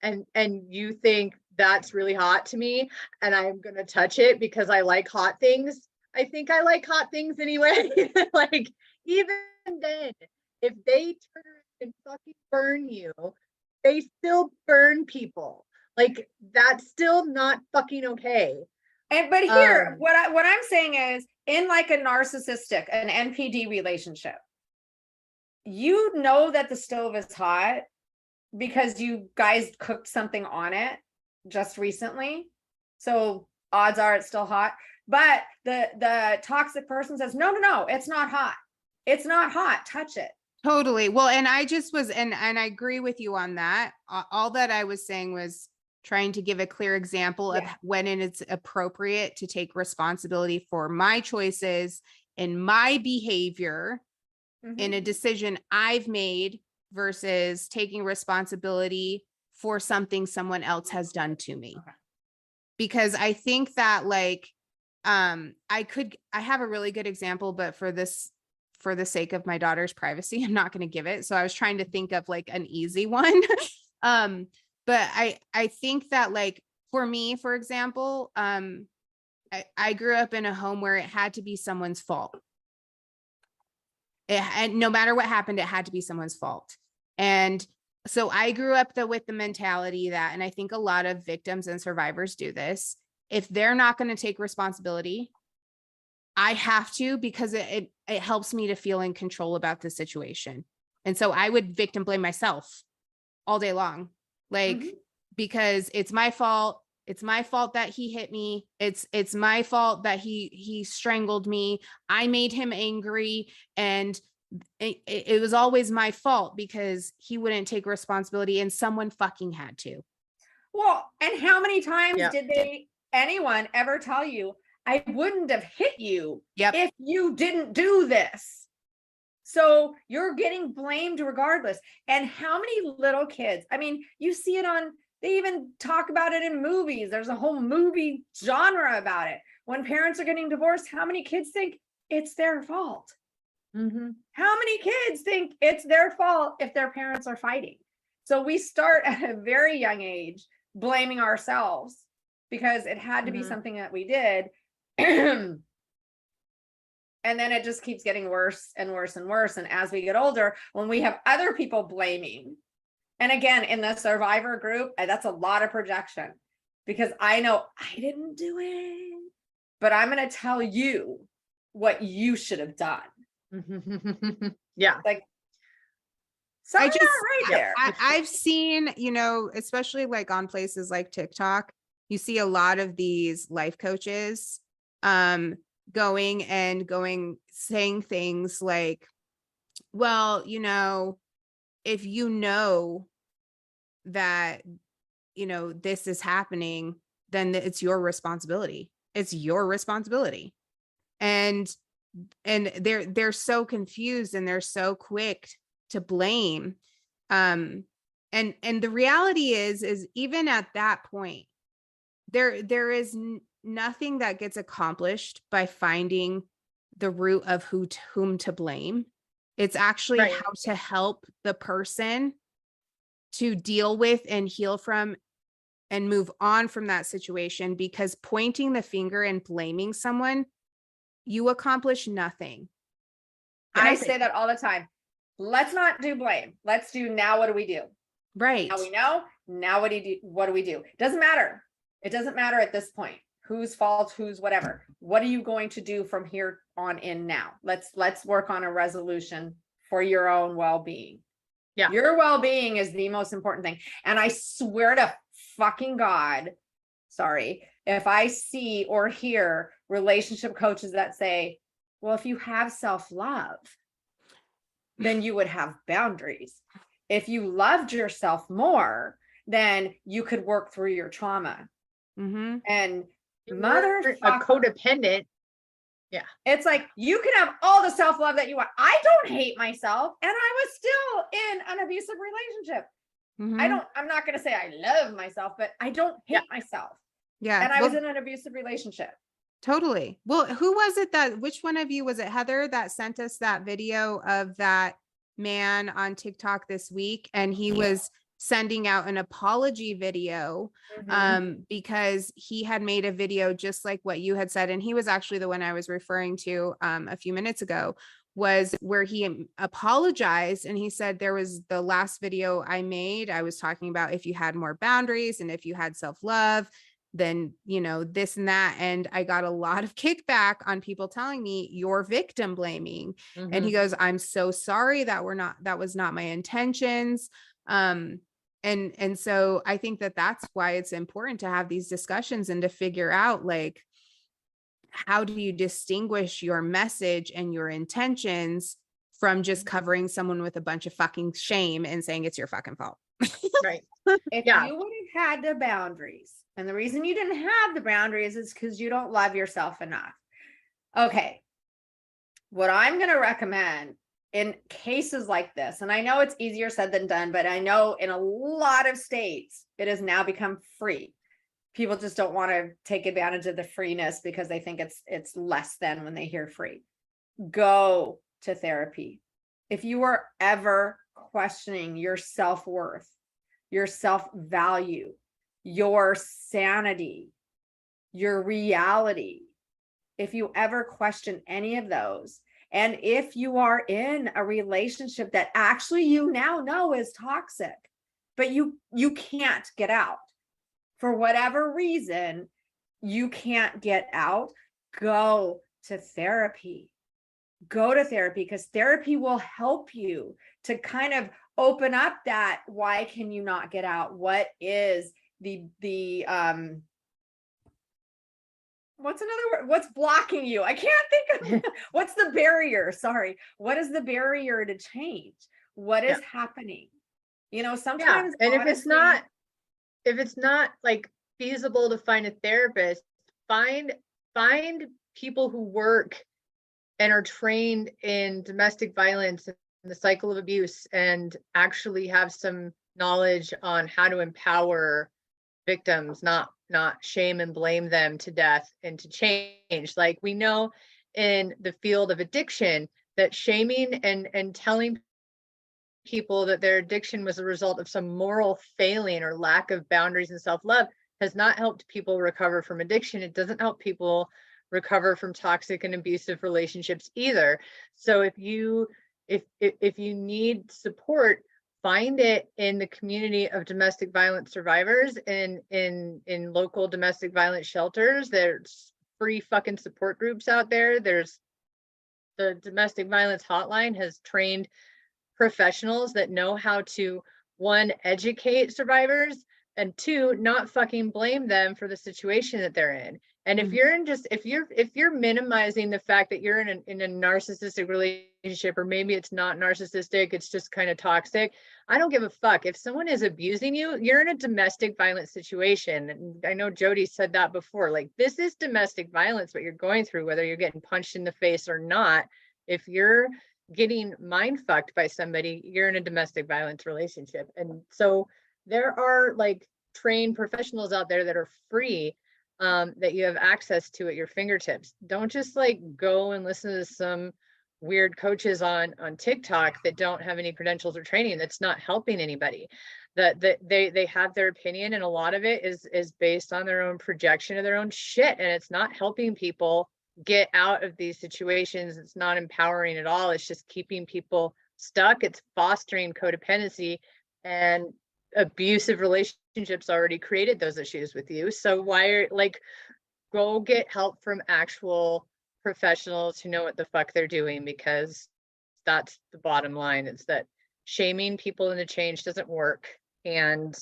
Speaker 3: and you think that's really hot to me and I'm gonna touch it because I like hot things. I think I like hot things anyway. Like, even then, if they turn and fucking burn you, they still burn people. Like, that's still not fucking okay.
Speaker 1: But here, what I'm saying is, in like a narcissistic, an NPD relationship, you know that the stove is hot because you guys cooked something on it just recently. So odds are it's still hot. But the toxic person says, no, it's not hot. It's not hot. Touch it.
Speaker 2: Totally. Well, and I just was, and I agree with you on that. All that I was saying was trying to give a clear example of when it's appropriate to take responsibility for my choices and my behavior in a decision I've made versus taking responsibility for something someone else has done to me.
Speaker 1: Okay.
Speaker 2: Because I think that, like, I have a really good example, but for the sake of my daughter's privacy, I'm not going to give it. So I was trying to think of like an easy one. But I think that, like, for me, for example, I grew up in a home where it had to be someone's fault. And no matter what happened, it had to be someone's fault. And so I grew up with the mentality that, and I think a lot of victims and survivors do this, if they're not going to take responsibility, I have to, because it helps me to feel in control about the situation. And so I would victim blame myself all day long, like, because it's my fault. It's my fault that he hit me. It's my fault that he strangled me. I made him angry. And it was always my fault because he wouldn't take responsibility and someone fucking had to.
Speaker 1: Well, and how many times did anyone ever tell you, I wouldn't have hit you if you didn't do this? So you're getting blamed regardless. And how many little kids, I mean, you see it on, they even talk about it in movies. There's a whole movie genre about it. When parents are getting divorced, how many kids think it's their fault? How many kids think it's their fault if their parents are fighting? So we start at a very young age blaming ourselves because it had to be something that we did. And then it just keeps getting worse and worse and worse. And as we get older, when we have other people blaming, and again, in the survivor group, that's a lot of projection, because I know I didn't do it, but I'm going to tell you what you should have done.
Speaker 3: Yeah.
Speaker 1: Like, something's not right there.
Speaker 2: I've seen, especially like on places like TikTok, you see a lot of these life coaches, saying things like, well, if you know that, this is happening, then it's your responsibility. It's your responsibility. And and they're so confused and they're so quick to blame. And the reality is even at that point, there is nothing that gets accomplished by finding the root of whom to blame. It's actually
Speaker 3: Right.
Speaker 2: how to help the person to deal with and heal from and move on from that situation, because pointing the finger and blaming someone, you accomplish nothing.
Speaker 1: I say that all the time. Let's not do blame. Let's do now. What do we do?
Speaker 2: Right.
Speaker 1: Now we know. Now what do you do? What do we do? Doesn't matter. It doesn't matter at this point. Whose fault, who's whatever. What are you going to do from here on in now? Let's work on a resolution for your own well-being.
Speaker 3: Yeah.
Speaker 1: Your well-being is the most important thing. And I swear to fucking God, sorry, if I see or hear relationship coaches that say, well, if you have self-love, then you would have boundaries. If you loved yourself more, then you could work through your trauma.
Speaker 2: Mm-hmm.
Speaker 1: And
Speaker 3: You're
Speaker 1: motherfucker,
Speaker 3: a codependent.
Speaker 1: it's like you can have all the self-love that you want. I don't hate myself, and I was still in an abusive relationship.
Speaker 2: Mm-hmm.
Speaker 1: I'm not going to say I love myself, but I don't hate myself.
Speaker 2: Yeah.
Speaker 1: And I
Speaker 2: well,
Speaker 1: was in an abusive relationship.
Speaker 2: totally. Well, who was it which one of you was it, Heather, that sent us that video of that man on TikTok this week? And he was sending out an apology video because he had made a video just like what you had said. And he was actually the one I was referring to a few minutes ago, was where he apologized. And he said, there was the last video I made, I was talking about if you had more boundaries and if you had self-love, then, you know, this and that. And I got a lot of kickback on people telling me you're victim blaming. And he goes, I'm so sorry, that was not my intentions. And so I think that's why it's important to have these discussions and to figure out, like, how do you distinguish your message and your intentions from just covering someone with a bunch of fucking shame and saying it's your fucking fault?
Speaker 3: Right.
Speaker 1: If you would have had the boundaries, and the reason you didn't have the boundaries is because you don't love yourself enough. Okay. What I'm going to recommend in cases like this, and I know it's easier said than done, but I know in a lot of states, it has now become free. People just don't want to take advantage of the freeness because they think it's less than when they hear free. Go to therapy. If you are ever questioning your self-worth, your self-value, your sanity, your reality, if you ever question any of those, and if you are in a relationship that actually you now know is toxic, but you can't get out, for whatever reason, you can't get out, go to therapy. Go to therapy, because therapy will help you to kind of open up that, why can you not get out? What is the what's another word? What's blocking you? I can't think of what's the barrier? Sorry. What is the barrier to change? What is happening? You know, sometimes
Speaker 3: and
Speaker 1: honestly,
Speaker 3: if it's not like feasible to find a therapist, find people who work and are trained in domestic violence and the cycle of abuse, and actually have some knowledge on how to empower victims, not shame and blame them to death and to change. Like, we know in the field of addiction that shaming and telling people that their addiction was a result of some moral failing or lack of boundaries and self-love has not helped people recover from addiction. It doesn't help people recover from toxic and abusive relationships either. So if you need support, find it in the community of domestic violence survivors and in local domestic violence shelters. There's free fucking support groups out there. There's the domestic violence hotline has trained professionals that know how to, one, educate survivors, And two, not fucking blame them for the situation that they're in. And if
Speaker 2: Mhm.
Speaker 3: you're in just, if you're minimizing the fact that you're in a narcissistic relationship, or maybe it's not narcissistic, it's just kind of toxic, I don't give a fuck. If someone is abusing you, you're in a domestic violence situation. And I know Jody said that before, like, this is domestic violence, what you're going through, whether you're getting punched in the face or not. If you're getting mind fucked by somebody, you're in a domestic violence relationship. And so there are like trained professionals out there that are free, that you have access to at your fingertips. Don't just like go and listen to some weird coaches on TikTok that don't have any credentials or training. That's not helping anybody. That they have their opinion, and a lot of it is based on their own projection of their own shit, and it's not helping people get out of these situations. It's not empowering at all. It's just keeping people stuck. It's fostering codependency, and abusive relationships already created those issues with you. So why are like, go get help from actual professionals who know what the fuck they're doing, because that's the bottom line. It's that shaming people into change doesn't work, and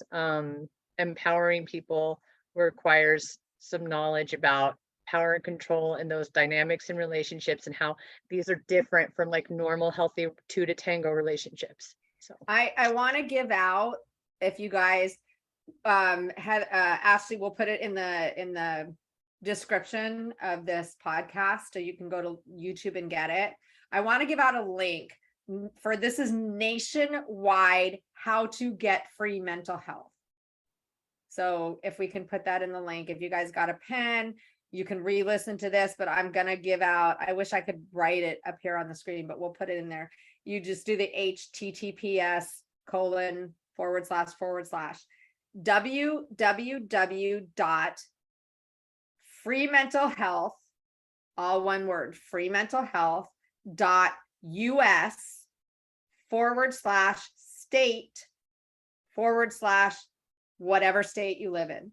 Speaker 3: empowering people requires some knowledge about power and control and those dynamics in relationships, and how these are different from like normal healthy 2 to tango relationships. So
Speaker 1: I want to give out, if you guys had Ashley will put it in the description of this podcast, so you can go to YouTube and get it. I want to give out a link for, this is nationwide, how to get free mental health. So if we can put that in the link, if you guys got a pen, you can re-listen to this, but I'm going to give out, I wish I could write it up here on the screen, but we'll put it in there. You just do the https://www.freementalhealth, all one word, freementalhealth.us/state/whatever state you live in.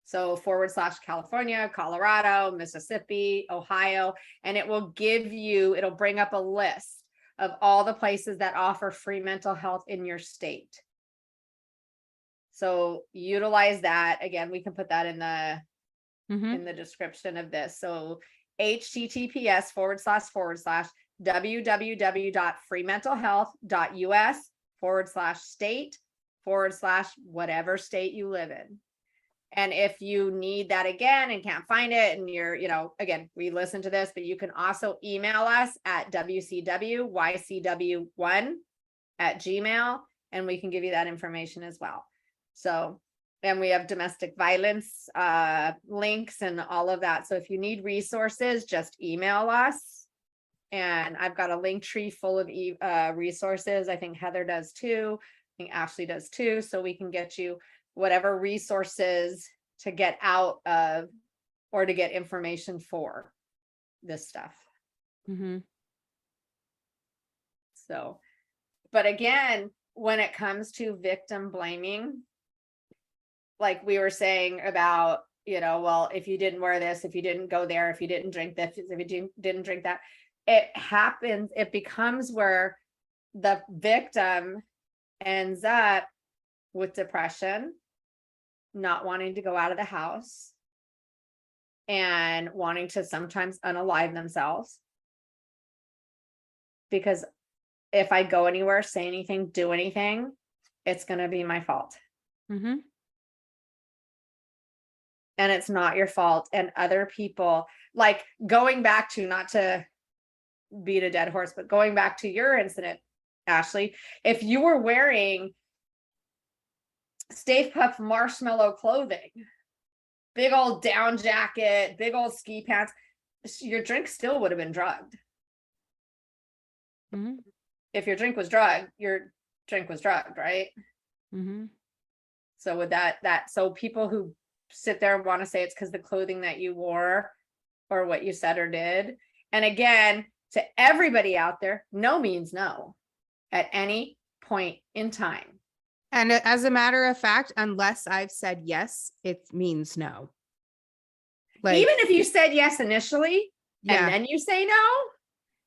Speaker 1: So /California, Colorado, Mississippi, Ohio, and it will give you, it'll bring up a list of all the places that offer free mental health in your state. So utilize that. Again, we can put that in the in the description of this. So https://www.freementalhealth.us/state/whatever state you live in. And if you need that again and can't find it, and you're, again, we listen to this, but you can also email us at wcwycw1@gmail, and we can give you that information as well. So, and we have domestic violence links and all of that. So if you need resources, just email us. And I've got a link tree full of resources. I think Heather does too. I think Ashley does too. So we can get you whatever resources to get out of, or to get information for this stuff. So, but again, when it comes to victim blaming, like we were saying about, well, if you didn't wear this, if you didn't go there, if you didn't drink this, if you didn't drink that, it happens, it becomes where the victim ends up with depression, not wanting to go out of the house, and wanting to sometimes unalive themselves. Because if I go anywhere, say anything, do anything, it's going to be my fault. And it's not your fault. And other people, like, going back to, not to beat a dead horse, but going back to your incident, Ashley, if you were wearing Stay Puft Marshmallow clothing, big old down jacket, big old ski pants, your drink still would have been drugged. If your drink was drugged, your drink was drugged, right? So with that, so people who sit there and want to say it's because the clothing that you wore or what you said or did. And again, to everybody out there, no means no at any point in time.
Speaker 2: And as a matter of fact, unless I've said yes, it means no. Like,
Speaker 1: even if you said yes initially,
Speaker 2: yeah,
Speaker 1: and then you say no,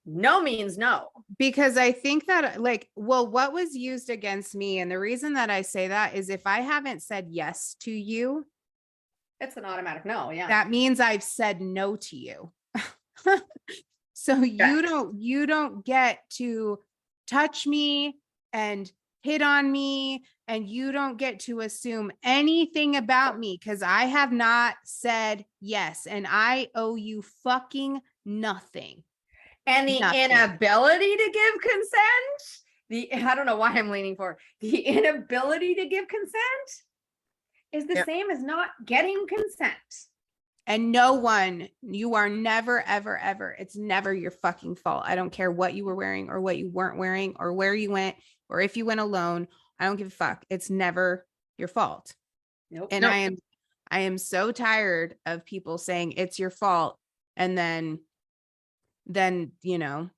Speaker 1: No means no.
Speaker 2: Because I think that like, well, what was used against me, and the reason that I say that is if I haven't said yes to you,
Speaker 1: It's an automatic no. Yeah.
Speaker 2: that means I've said no to you. So you don't get to touch me and hit on me, and you don't get to assume anything about me because I have not said yes, and I owe you fucking nothing.
Speaker 1: And the
Speaker 2: Nothing.
Speaker 1: inability to give consent, I don't know why I'm leaning forward. The inability to give consent is the
Speaker 3: Yep.
Speaker 1: same as not getting consent.
Speaker 2: And no one, you are never, ever, ever, it's never your fucking fault. I don't care what you were wearing or what you weren't wearing or where you went or if you went alone. I don't give a fuck. It's never your fault.
Speaker 1: Nope.
Speaker 2: And
Speaker 3: Nope.
Speaker 2: I am so tired of people saying it's your fault. And then, you know,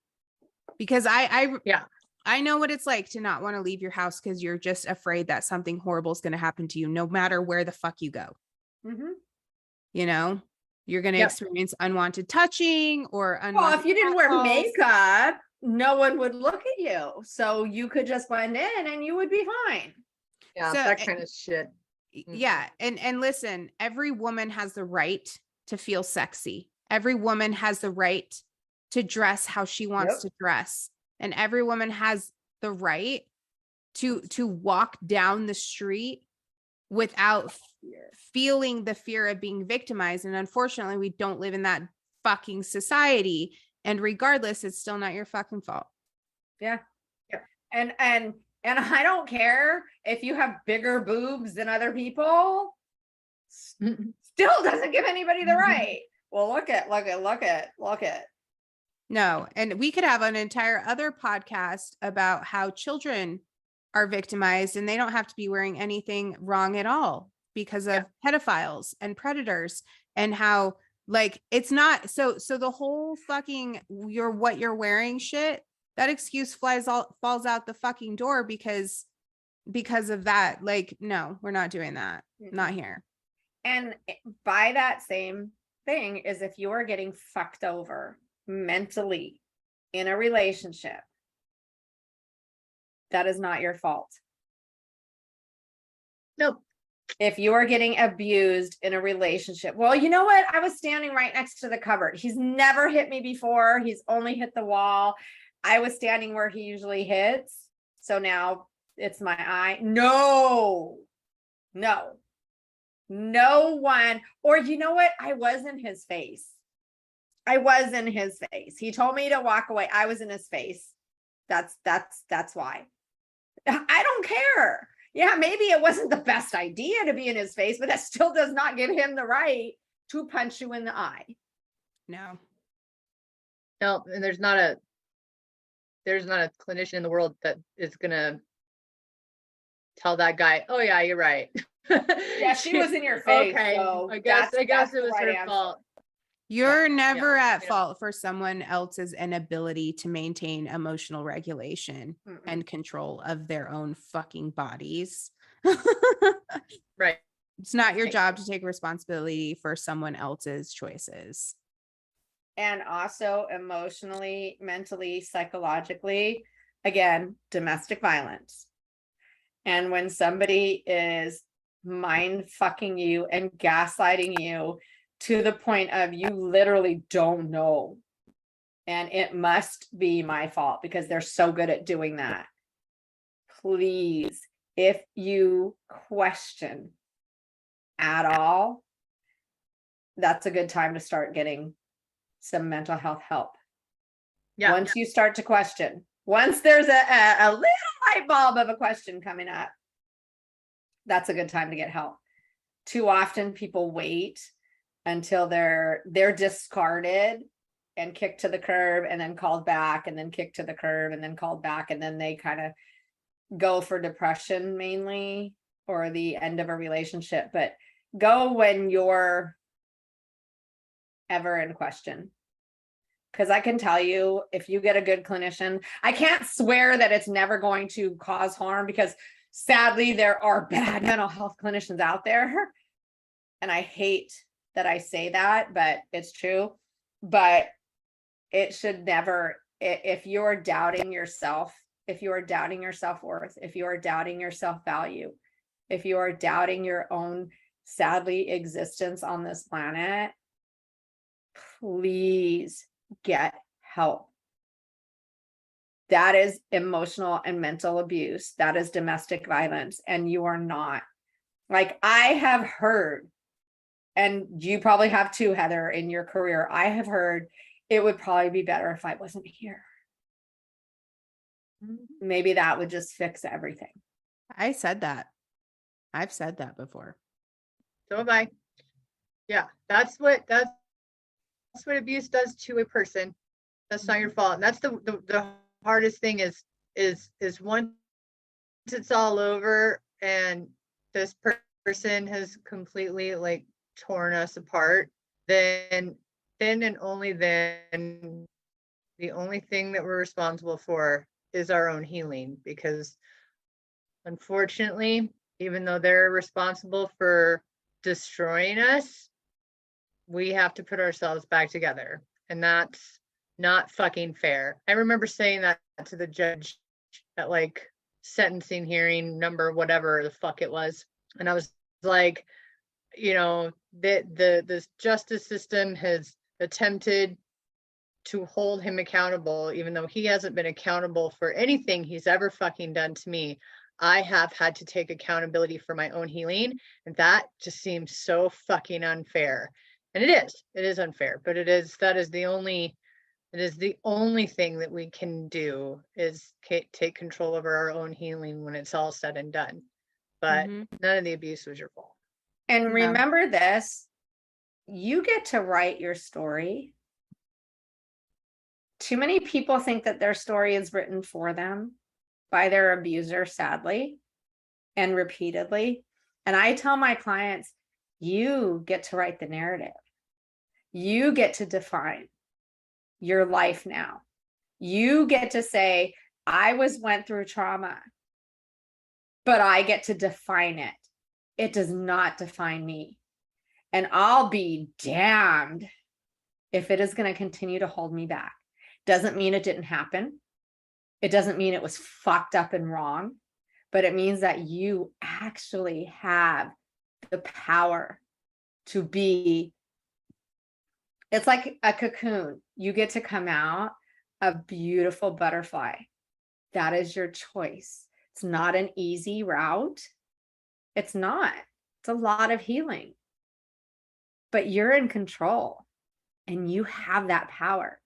Speaker 2: because
Speaker 3: Yeah.
Speaker 2: I know what it's like to not want to leave your house because you're just afraid that something horrible is going to happen to you, no matter where the fuck you go.
Speaker 1: Mhm.
Speaker 2: You know, you're going to
Speaker 3: Yep.
Speaker 2: experience unwanted touching or
Speaker 1: Well,
Speaker 2: unwanted.
Speaker 1: if you didn't wear
Speaker 2: calls.
Speaker 1: makeup, no one would look at you. So you could just blend in and you would be fine.
Speaker 3: Yeah,
Speaker 2: So,
Speaker 3: that kind of shit.
Speaker 2: Yeah. And listen, every woman has the right to feel sexy. Every woman has the right to dress how she wants
Speaker 1: Yep.
Speaker 2: to dress. And every woman has the right to walk down the street without feeling the fear of being victimized. And unfortunately, we don't live in that fucking society. And regardless, it's still not your fucking fault.
Speaker 1: Yeah. And I don't care if you have bigger boobs than other people. Still doesn't give anybody the right. Well, look at.
Speaker 2: No. And we could have an entire other podcast about how children are victimized and they don't have to be wearing anything wrong at all because of pedophiles and predators, and how like it's not so the whole fucking what you're wearing shit, that excuse falls out the fucking door because of that. Like, no, we're not doing that. Not here.
Speaker 1: And by that same thing is if you are getting fucked over mentally in a relationship, that is not your fault.
Speaker 3: Nope.
Speaker 1: If you are getting abused in a relationship, well, you know what? I was standing right next to the cupboard. He's never hit me before. He's only hit the wall. I was standing where he usually hits. So now it's my eye. No one. Or you know what? I was in his face. He told me to walk away. I was in his face. That's why. I don't care. Yeah, maybe it wasn't the best idea to be in his face, but that still does not give him the right to punch you in the eye.
Speaker 2: No.
Speaker 3: No, and there's not a clinician in the world that is gonna tell that guy, oh yeah, you're right.
Speaker 1: Yeah, she was in your face.
Speaker 3: Okay,
Speaker 1: So
Speaker 3: I guess
Speaker 1: that's
Speaker 3: it was
Speaker 1: the right
Speaker 3: her
Speaker 1: answer.
Speaker 3: fault.
Speaker 2: You're never at
Speaker 3: yeah.
Speaker 2: fault for someone else's inability to maintain emotional regulation
Speaker 1: Mm-mm.
Speaker 2: and control of their own fucking bodies.
Speaker 3: Right.
Speaker 2: It's not your
Speaker 1: Right.
Speaker 2: job to take responsibility for someone else's choices.
Speaker 1: And also emotionally, mentally, psychologically, again, domestic violence. And when somebody is mind fucking you and gaslighting you to the point of you literally don't know, and it must be my fault because they're so good at doing that. Please, if you question at all, that's a good time to start getting some mental health help.
Speaker 3: Yeah.
Speaker 1: Once you start to question, once there's a little light bulb of a question coming up, that's a good time to get help. Too often people wait until they're discarded and kicked to the curb and then called back and then kicked to the curb and then called back, and then they kind of go for depression mainly or the end of a relationship. But go when you're ever in question. Because I can tell you, if you get a good clinician, I can't swear that it's never going to cause harm because sadly there are bad mental health clinicians out there. And I hate that I say that, but it's true. But it should never, if you're doubting yourself, if you are doubting your self-worth, if you are doubting your self-value, if you are doubting your own sadly existence on this planet, please get help. That is emotional and mental abuse. That is domestic violence. And you are not. Like, I have heard, and you probably have too, Heather, in your career, I have heard it would probably be better if I wasn't here. Maybe that would just fix everything.
Speaker 2: I said that. I've said that before.
Speaker 3: So have I. Yeah, that's what abuse does to a person. That's not your fault. And that's the hardest thing is once it's all over and this person has completely like torn us apart, then and only then the only thing that we're responsible for is our own healing, because unfortunately, even though they're responsible for destroying us, we have to put ourselves back together. And that's not fucking fair. I remember saying that to the judge at like sentencing hearing number whatever the fuck it was. And I was like, you know, the justice system has attempted to hold him accountable, even though he hasn't been accountable for anything he's ever fucking done to me. I have had to take accountability for my own healing, and that just seems so fucking unfair. And it is unfair, but it is the only thing that we can do is take control over our own healing when it's all said and done. But none of the abuse was your fault.
Speaker 1: And remember this, you get to write your story. Too many people think that their story is written for them by their abuser, sadly, and repeatedly. And I tell my clients, you get to write the narrative. You get to define your life now. You get to say, I went through trauma, but I get to define it. It does not define me. And I'll be damned if it is going to continue to hold me back. Doesn't mean it didn't happen. It doesn't mean it was fucked up and wrong, but it means that you actually have the power to be. It's like a cocoon. You get to come out a beautiful butterfly. That is your choice. It's not an easy route. It's not. It's a lot of healing. But you're in control and you have that power.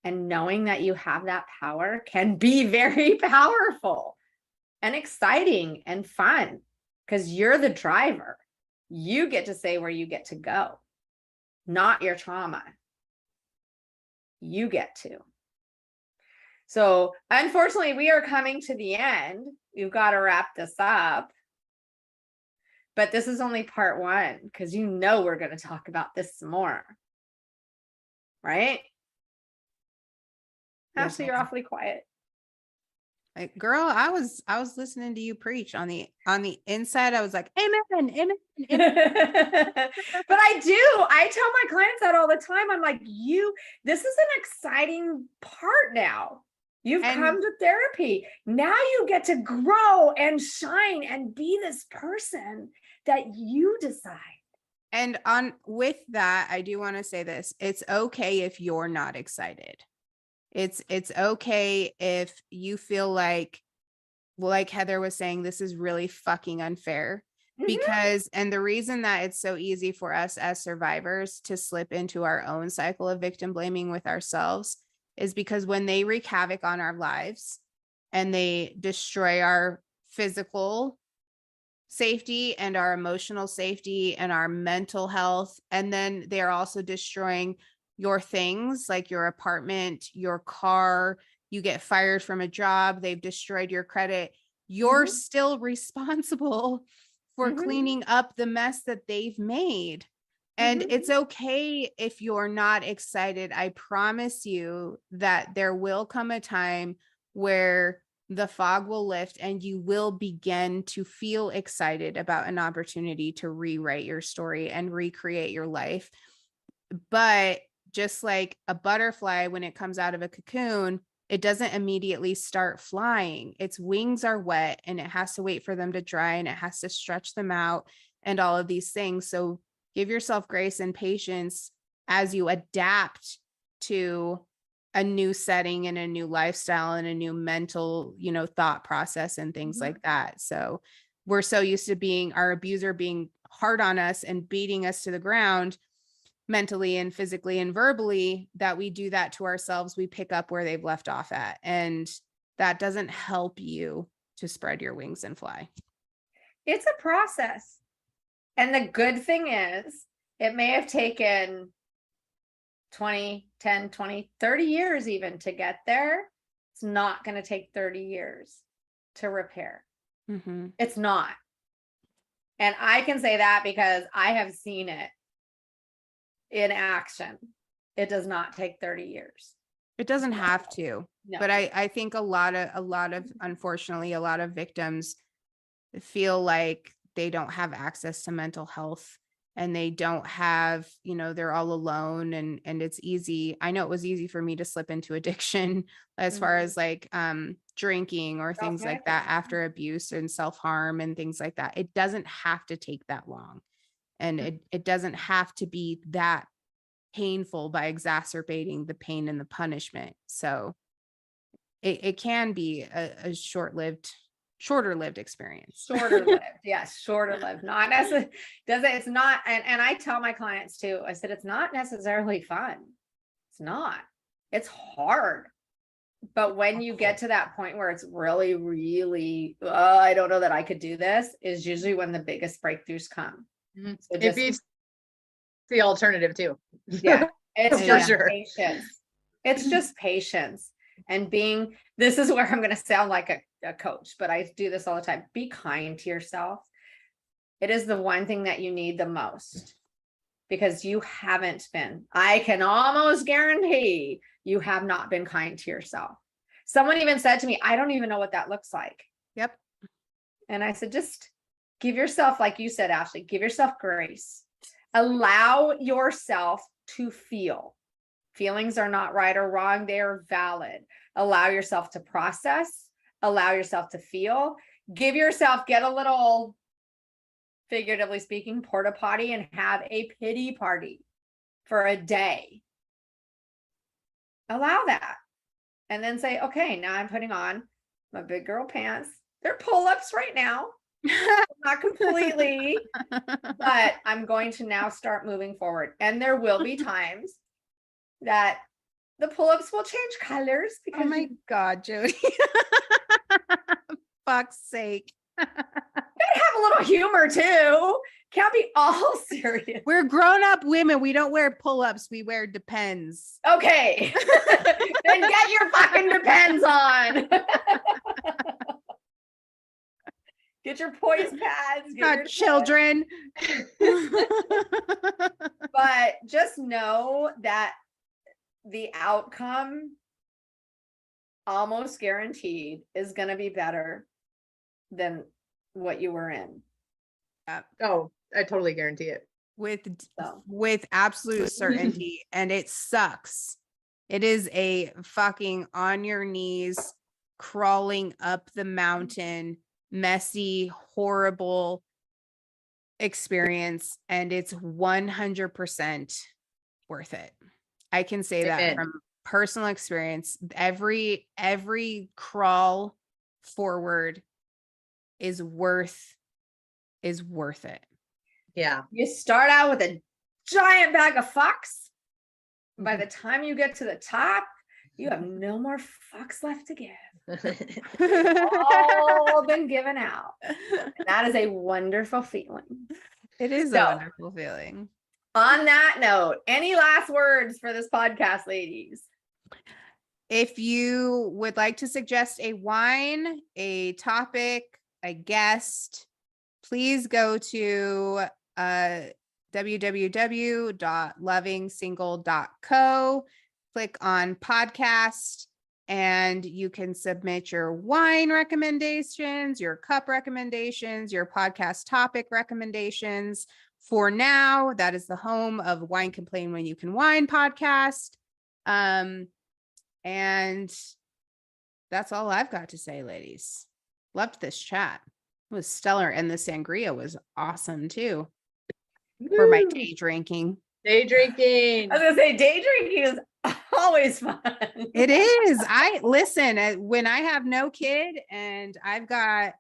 Speaker 1: And knowing that you have that power can be very powerful and exciting and fun because you're the driver. You get to say where you get to go, not your trauma. You get to. So unfortunately, we are coming to the end. You've got to wrap this up. But this is only part one because you know we're going to talk about this some more. Right? Ashley, you're awfully quiet.
Speaker 2: Like, girl, I was listening to you preach on the inside. I was like, amen, amen, amen.
Speaker 1: But I tell my clients that all the time. I'm like, this is an exciting part now. You've come to therapy. Now you get to grow and shine and be this person that you decide.
Speaker 2: And with that, I do want to say this. It's okay if you're not excited. It's okay if you feel like Heather was saying, this is really fucking unfair. Because, and the reason that it's so easy for us as survivors to slip into our own cycle of victim blaming with ourselves is because when they wreak havoc on our lives and they destroy our physical safety and our emotional safety and our mental health, and then they're also destroying your things like your apartment, your car, you get fired from a job, they've destroyed your credit, you're still responsible for cleaning up the mess that they've made. And it's okay if you're not excited. I promise you that there will come a time where the fog will lift and you will begin to feel excited about an opportunity to rewrite your story and recreate your life. But just like a butterfly, when it comes out of a cocoon, it doesn't immediately start flying. Its wings are wet and it has to wait for them to dry and it has to stretch them out and all of these things. So give yourself grace and patience as you adapt to a new setting and a new lifestyle and a new mental, thought process and things like that. So we're so used to our abuser being hard on us and beating us to the ground mentally and physically and verbally that we do that to ourselves. We pick up where they've left off at, and that doesn't help you to spread your wings and fly.
Speaker 1: It's a process. And the good thing is it may have taken 20, 10, 20, 30 years even to get there. It's not going to take 30 years to repair.
Speaker 2: Mm-hmm.
Speaker 1: It's not. And I can say that because I have seen it in action. It does not take 30 years.
Speaker 2: It doesn't have to.
Speaker 1: No.
Speaker 2: But I think a lot of unfortunately a lot of victims feel like they don't have access to mental health, and they don't have, they're all alone, and it's easy. I know it was easy for me to slip into addiction as far as like drinking or things like that after abuse and self-harm and things like that. It doesn't have to take that long. And it doesn't have to be that painful by exacerbating the pain and the punishment. So it can be a shorter lived experience.
Speaker 1: Shorter lived. Yes. Shorter lived. Not necessarily. It's not. And I tell my clients too, I said, it's not necessarily fun. It's not. It's hard. But when you get to that point where it's really, really, I don't know that I could do this, is usually when the biggest breakthroughs come.
Speaker 3: Mm-hmm.
Speaker 1: So
Speaker 3: It beats the alternative too.
Speaker 1: Yeah. It's
Speaker 3: For
Speaker 1: just
Speaker 3: sure.
Speaker 1: patience. It's just patience. And this is where I'm going to sound like a coach, but I do this all the time. Be kind to yourself. It is the one thing that you need the most, because you haven't been. I can almost guarantee you have not been kind to yourself. Someone even said to me, I don't even know what that looks like.
Speaker 2: Yep.
Speaker 1: And I said, just give yourself, like you said, Ashley, give yourself grace. Allow yourself to feel. Feelings are not right or wrong. They are valid. Allow yourself to process. Allow yourself to feel. Get a little, figuratively speaking, porta potty and have a pity party for a day. Allow that. And then say, okay, now I'm putting on my big girl pants. They're pull-ups right now. Not completely, but I'm going to now start moving forward. And there will be times that the pull-ups will change colors because
Speaker 2: Oh my God, Jody. Fuck's sake.
Speaker 1: you gotta have a little humor too. Can't be all serious.
Speaker 2: We're grown-up women. We don't wear pull-ups. We wear Depends.
Speaker 1: Okay. Then get your fucking Depends on. Get your poise pads.
Speaker 2: Not children.
Speaker 1: But just know that the outcome, almost guaranteed, is going to be better than what you were in.
Speaker 3: Oh, I totally guarantee it.
Speaker 2: With absolute certainty. And it sucks. It is a fucking on your knees, crawling up the mountain, messy, horrible experience. And it's 100% worth it. I can say that from personal experience. Every crawl forward is worth it.
Speaker 3: Yeah.
Speaker 1: You start out with a giant bag of fucks. By the time you get to the top, you have no more fucks left to give. All been given out. And that is a wonderful feeling.
Speaker 2: It is a wonderful feeling.
Speaker 1: On that note, any last words for this podcast, ladies?
Speaker 2: If you would like to suggest a wine, a topic, a guest, please go to www.lovingsingle.co, click on podcast, and you can submit your wine recommendations, your cup recommendations, your podcast topic recommendations. For now, that is the home of Wine Complain When You Can Wine podcast. And that's all I've got to say, ladies. Loved this chat. It was stellar. And the sangria was awesome too for my
Speaker 3: Woo!
Speaker 2: day drinking.
Speaker 3: Day drinking.
Speaker 1: I was gonna say day drinking is always fun.
Speaker 2: It is. I listen when I have no kid and I've got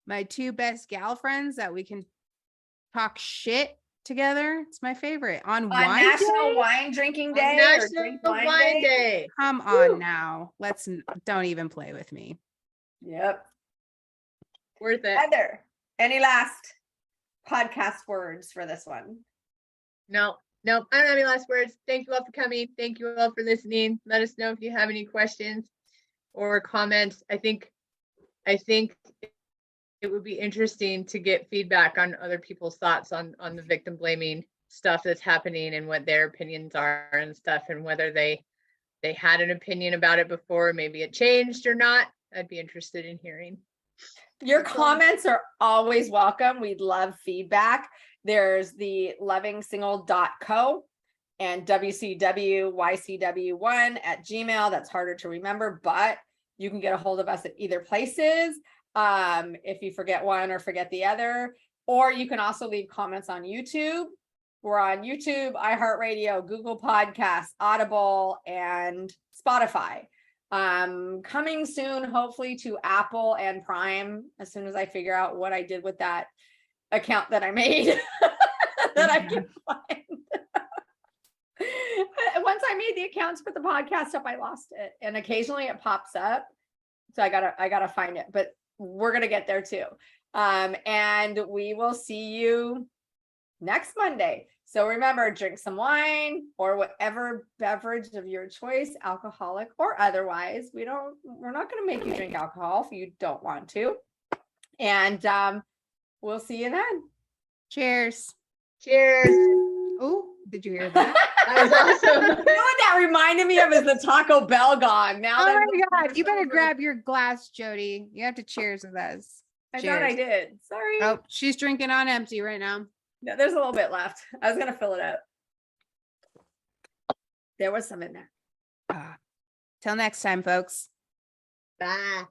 Speaker 2: my two best gal friends that we can talk shit together. It's my favorite on
Speaker 1: On
Speaker 2: wine
Speaker 1: National
Speaker 2: day?
Speaker 1: Wine Drinking
Speaker 3: On
Speaker 1: Day or
Speaker 3: National
Speaker 1: Drink
Speaker 3: Wine Day.
Speaker 2: Come on now. Don't even play with me.
Speaker 1: Yep.
Speaker 3: Worth it.
Speaker 1: Heather, any last podcast words for this one?
Speaker 3: No, I don't have any last words. Thank you all for coming. Thank you all for listening. Let us know if you have any questions or comments. I think it would be interesting to get feedback on other people's thoughts on the victim blaming stuff that's happening and what their opinions are and stuff, and whether they had an opinion about it before, maybe it changed or not. I'd be interested in hearing.
Speaker 1: Your comments are always welcome. We'd love feedback. There's the lovingsingle.co and WCWYCW1 @gmail. That's harder to remember, but you can get a hold of us at either places. If you forget one or forget the other, or you can also leave comments on YouTube. We're on YouTube, iHeartRadio, Google Podcasts, Audible, and Spotify. Coming soon, hopefully to Apple and Prime, as soon as I figure out what I did with that account that I made that I can find. Once I made the accounts for the podcast up, I lost it, and occasionally it pops up, so I gotta find it, but we're gonna get there too. And we will see you next Monday. So remember, drink some wine or whatever beverage of your choice, alcoholic or otherwise. We're not going to make you drink alcohol if you don't want to. And we'll see you then.
Speaker 2: Cheers.
Speaker 3: Cheers.
Speaker 2: Oh, did you hear that?
Speaker 3: That was awesome.
Speaker 1: You know what that reminded me of is the Taco Bell gong. Now
Speaker 2: Oh
Speaker 1: that
Speaker 2: my God. You better grab your glass, Jody. You have to cheers with us.
Speaker 1: I thought I did. Sorry.
Speaker 2: Oh, she's drinking on empty right now.
Speaker 1: No, there's a little bit left. I was going to fill it up. There was some in there.
Speaker 2: Till next time, folks.
Speaker 3: Bye.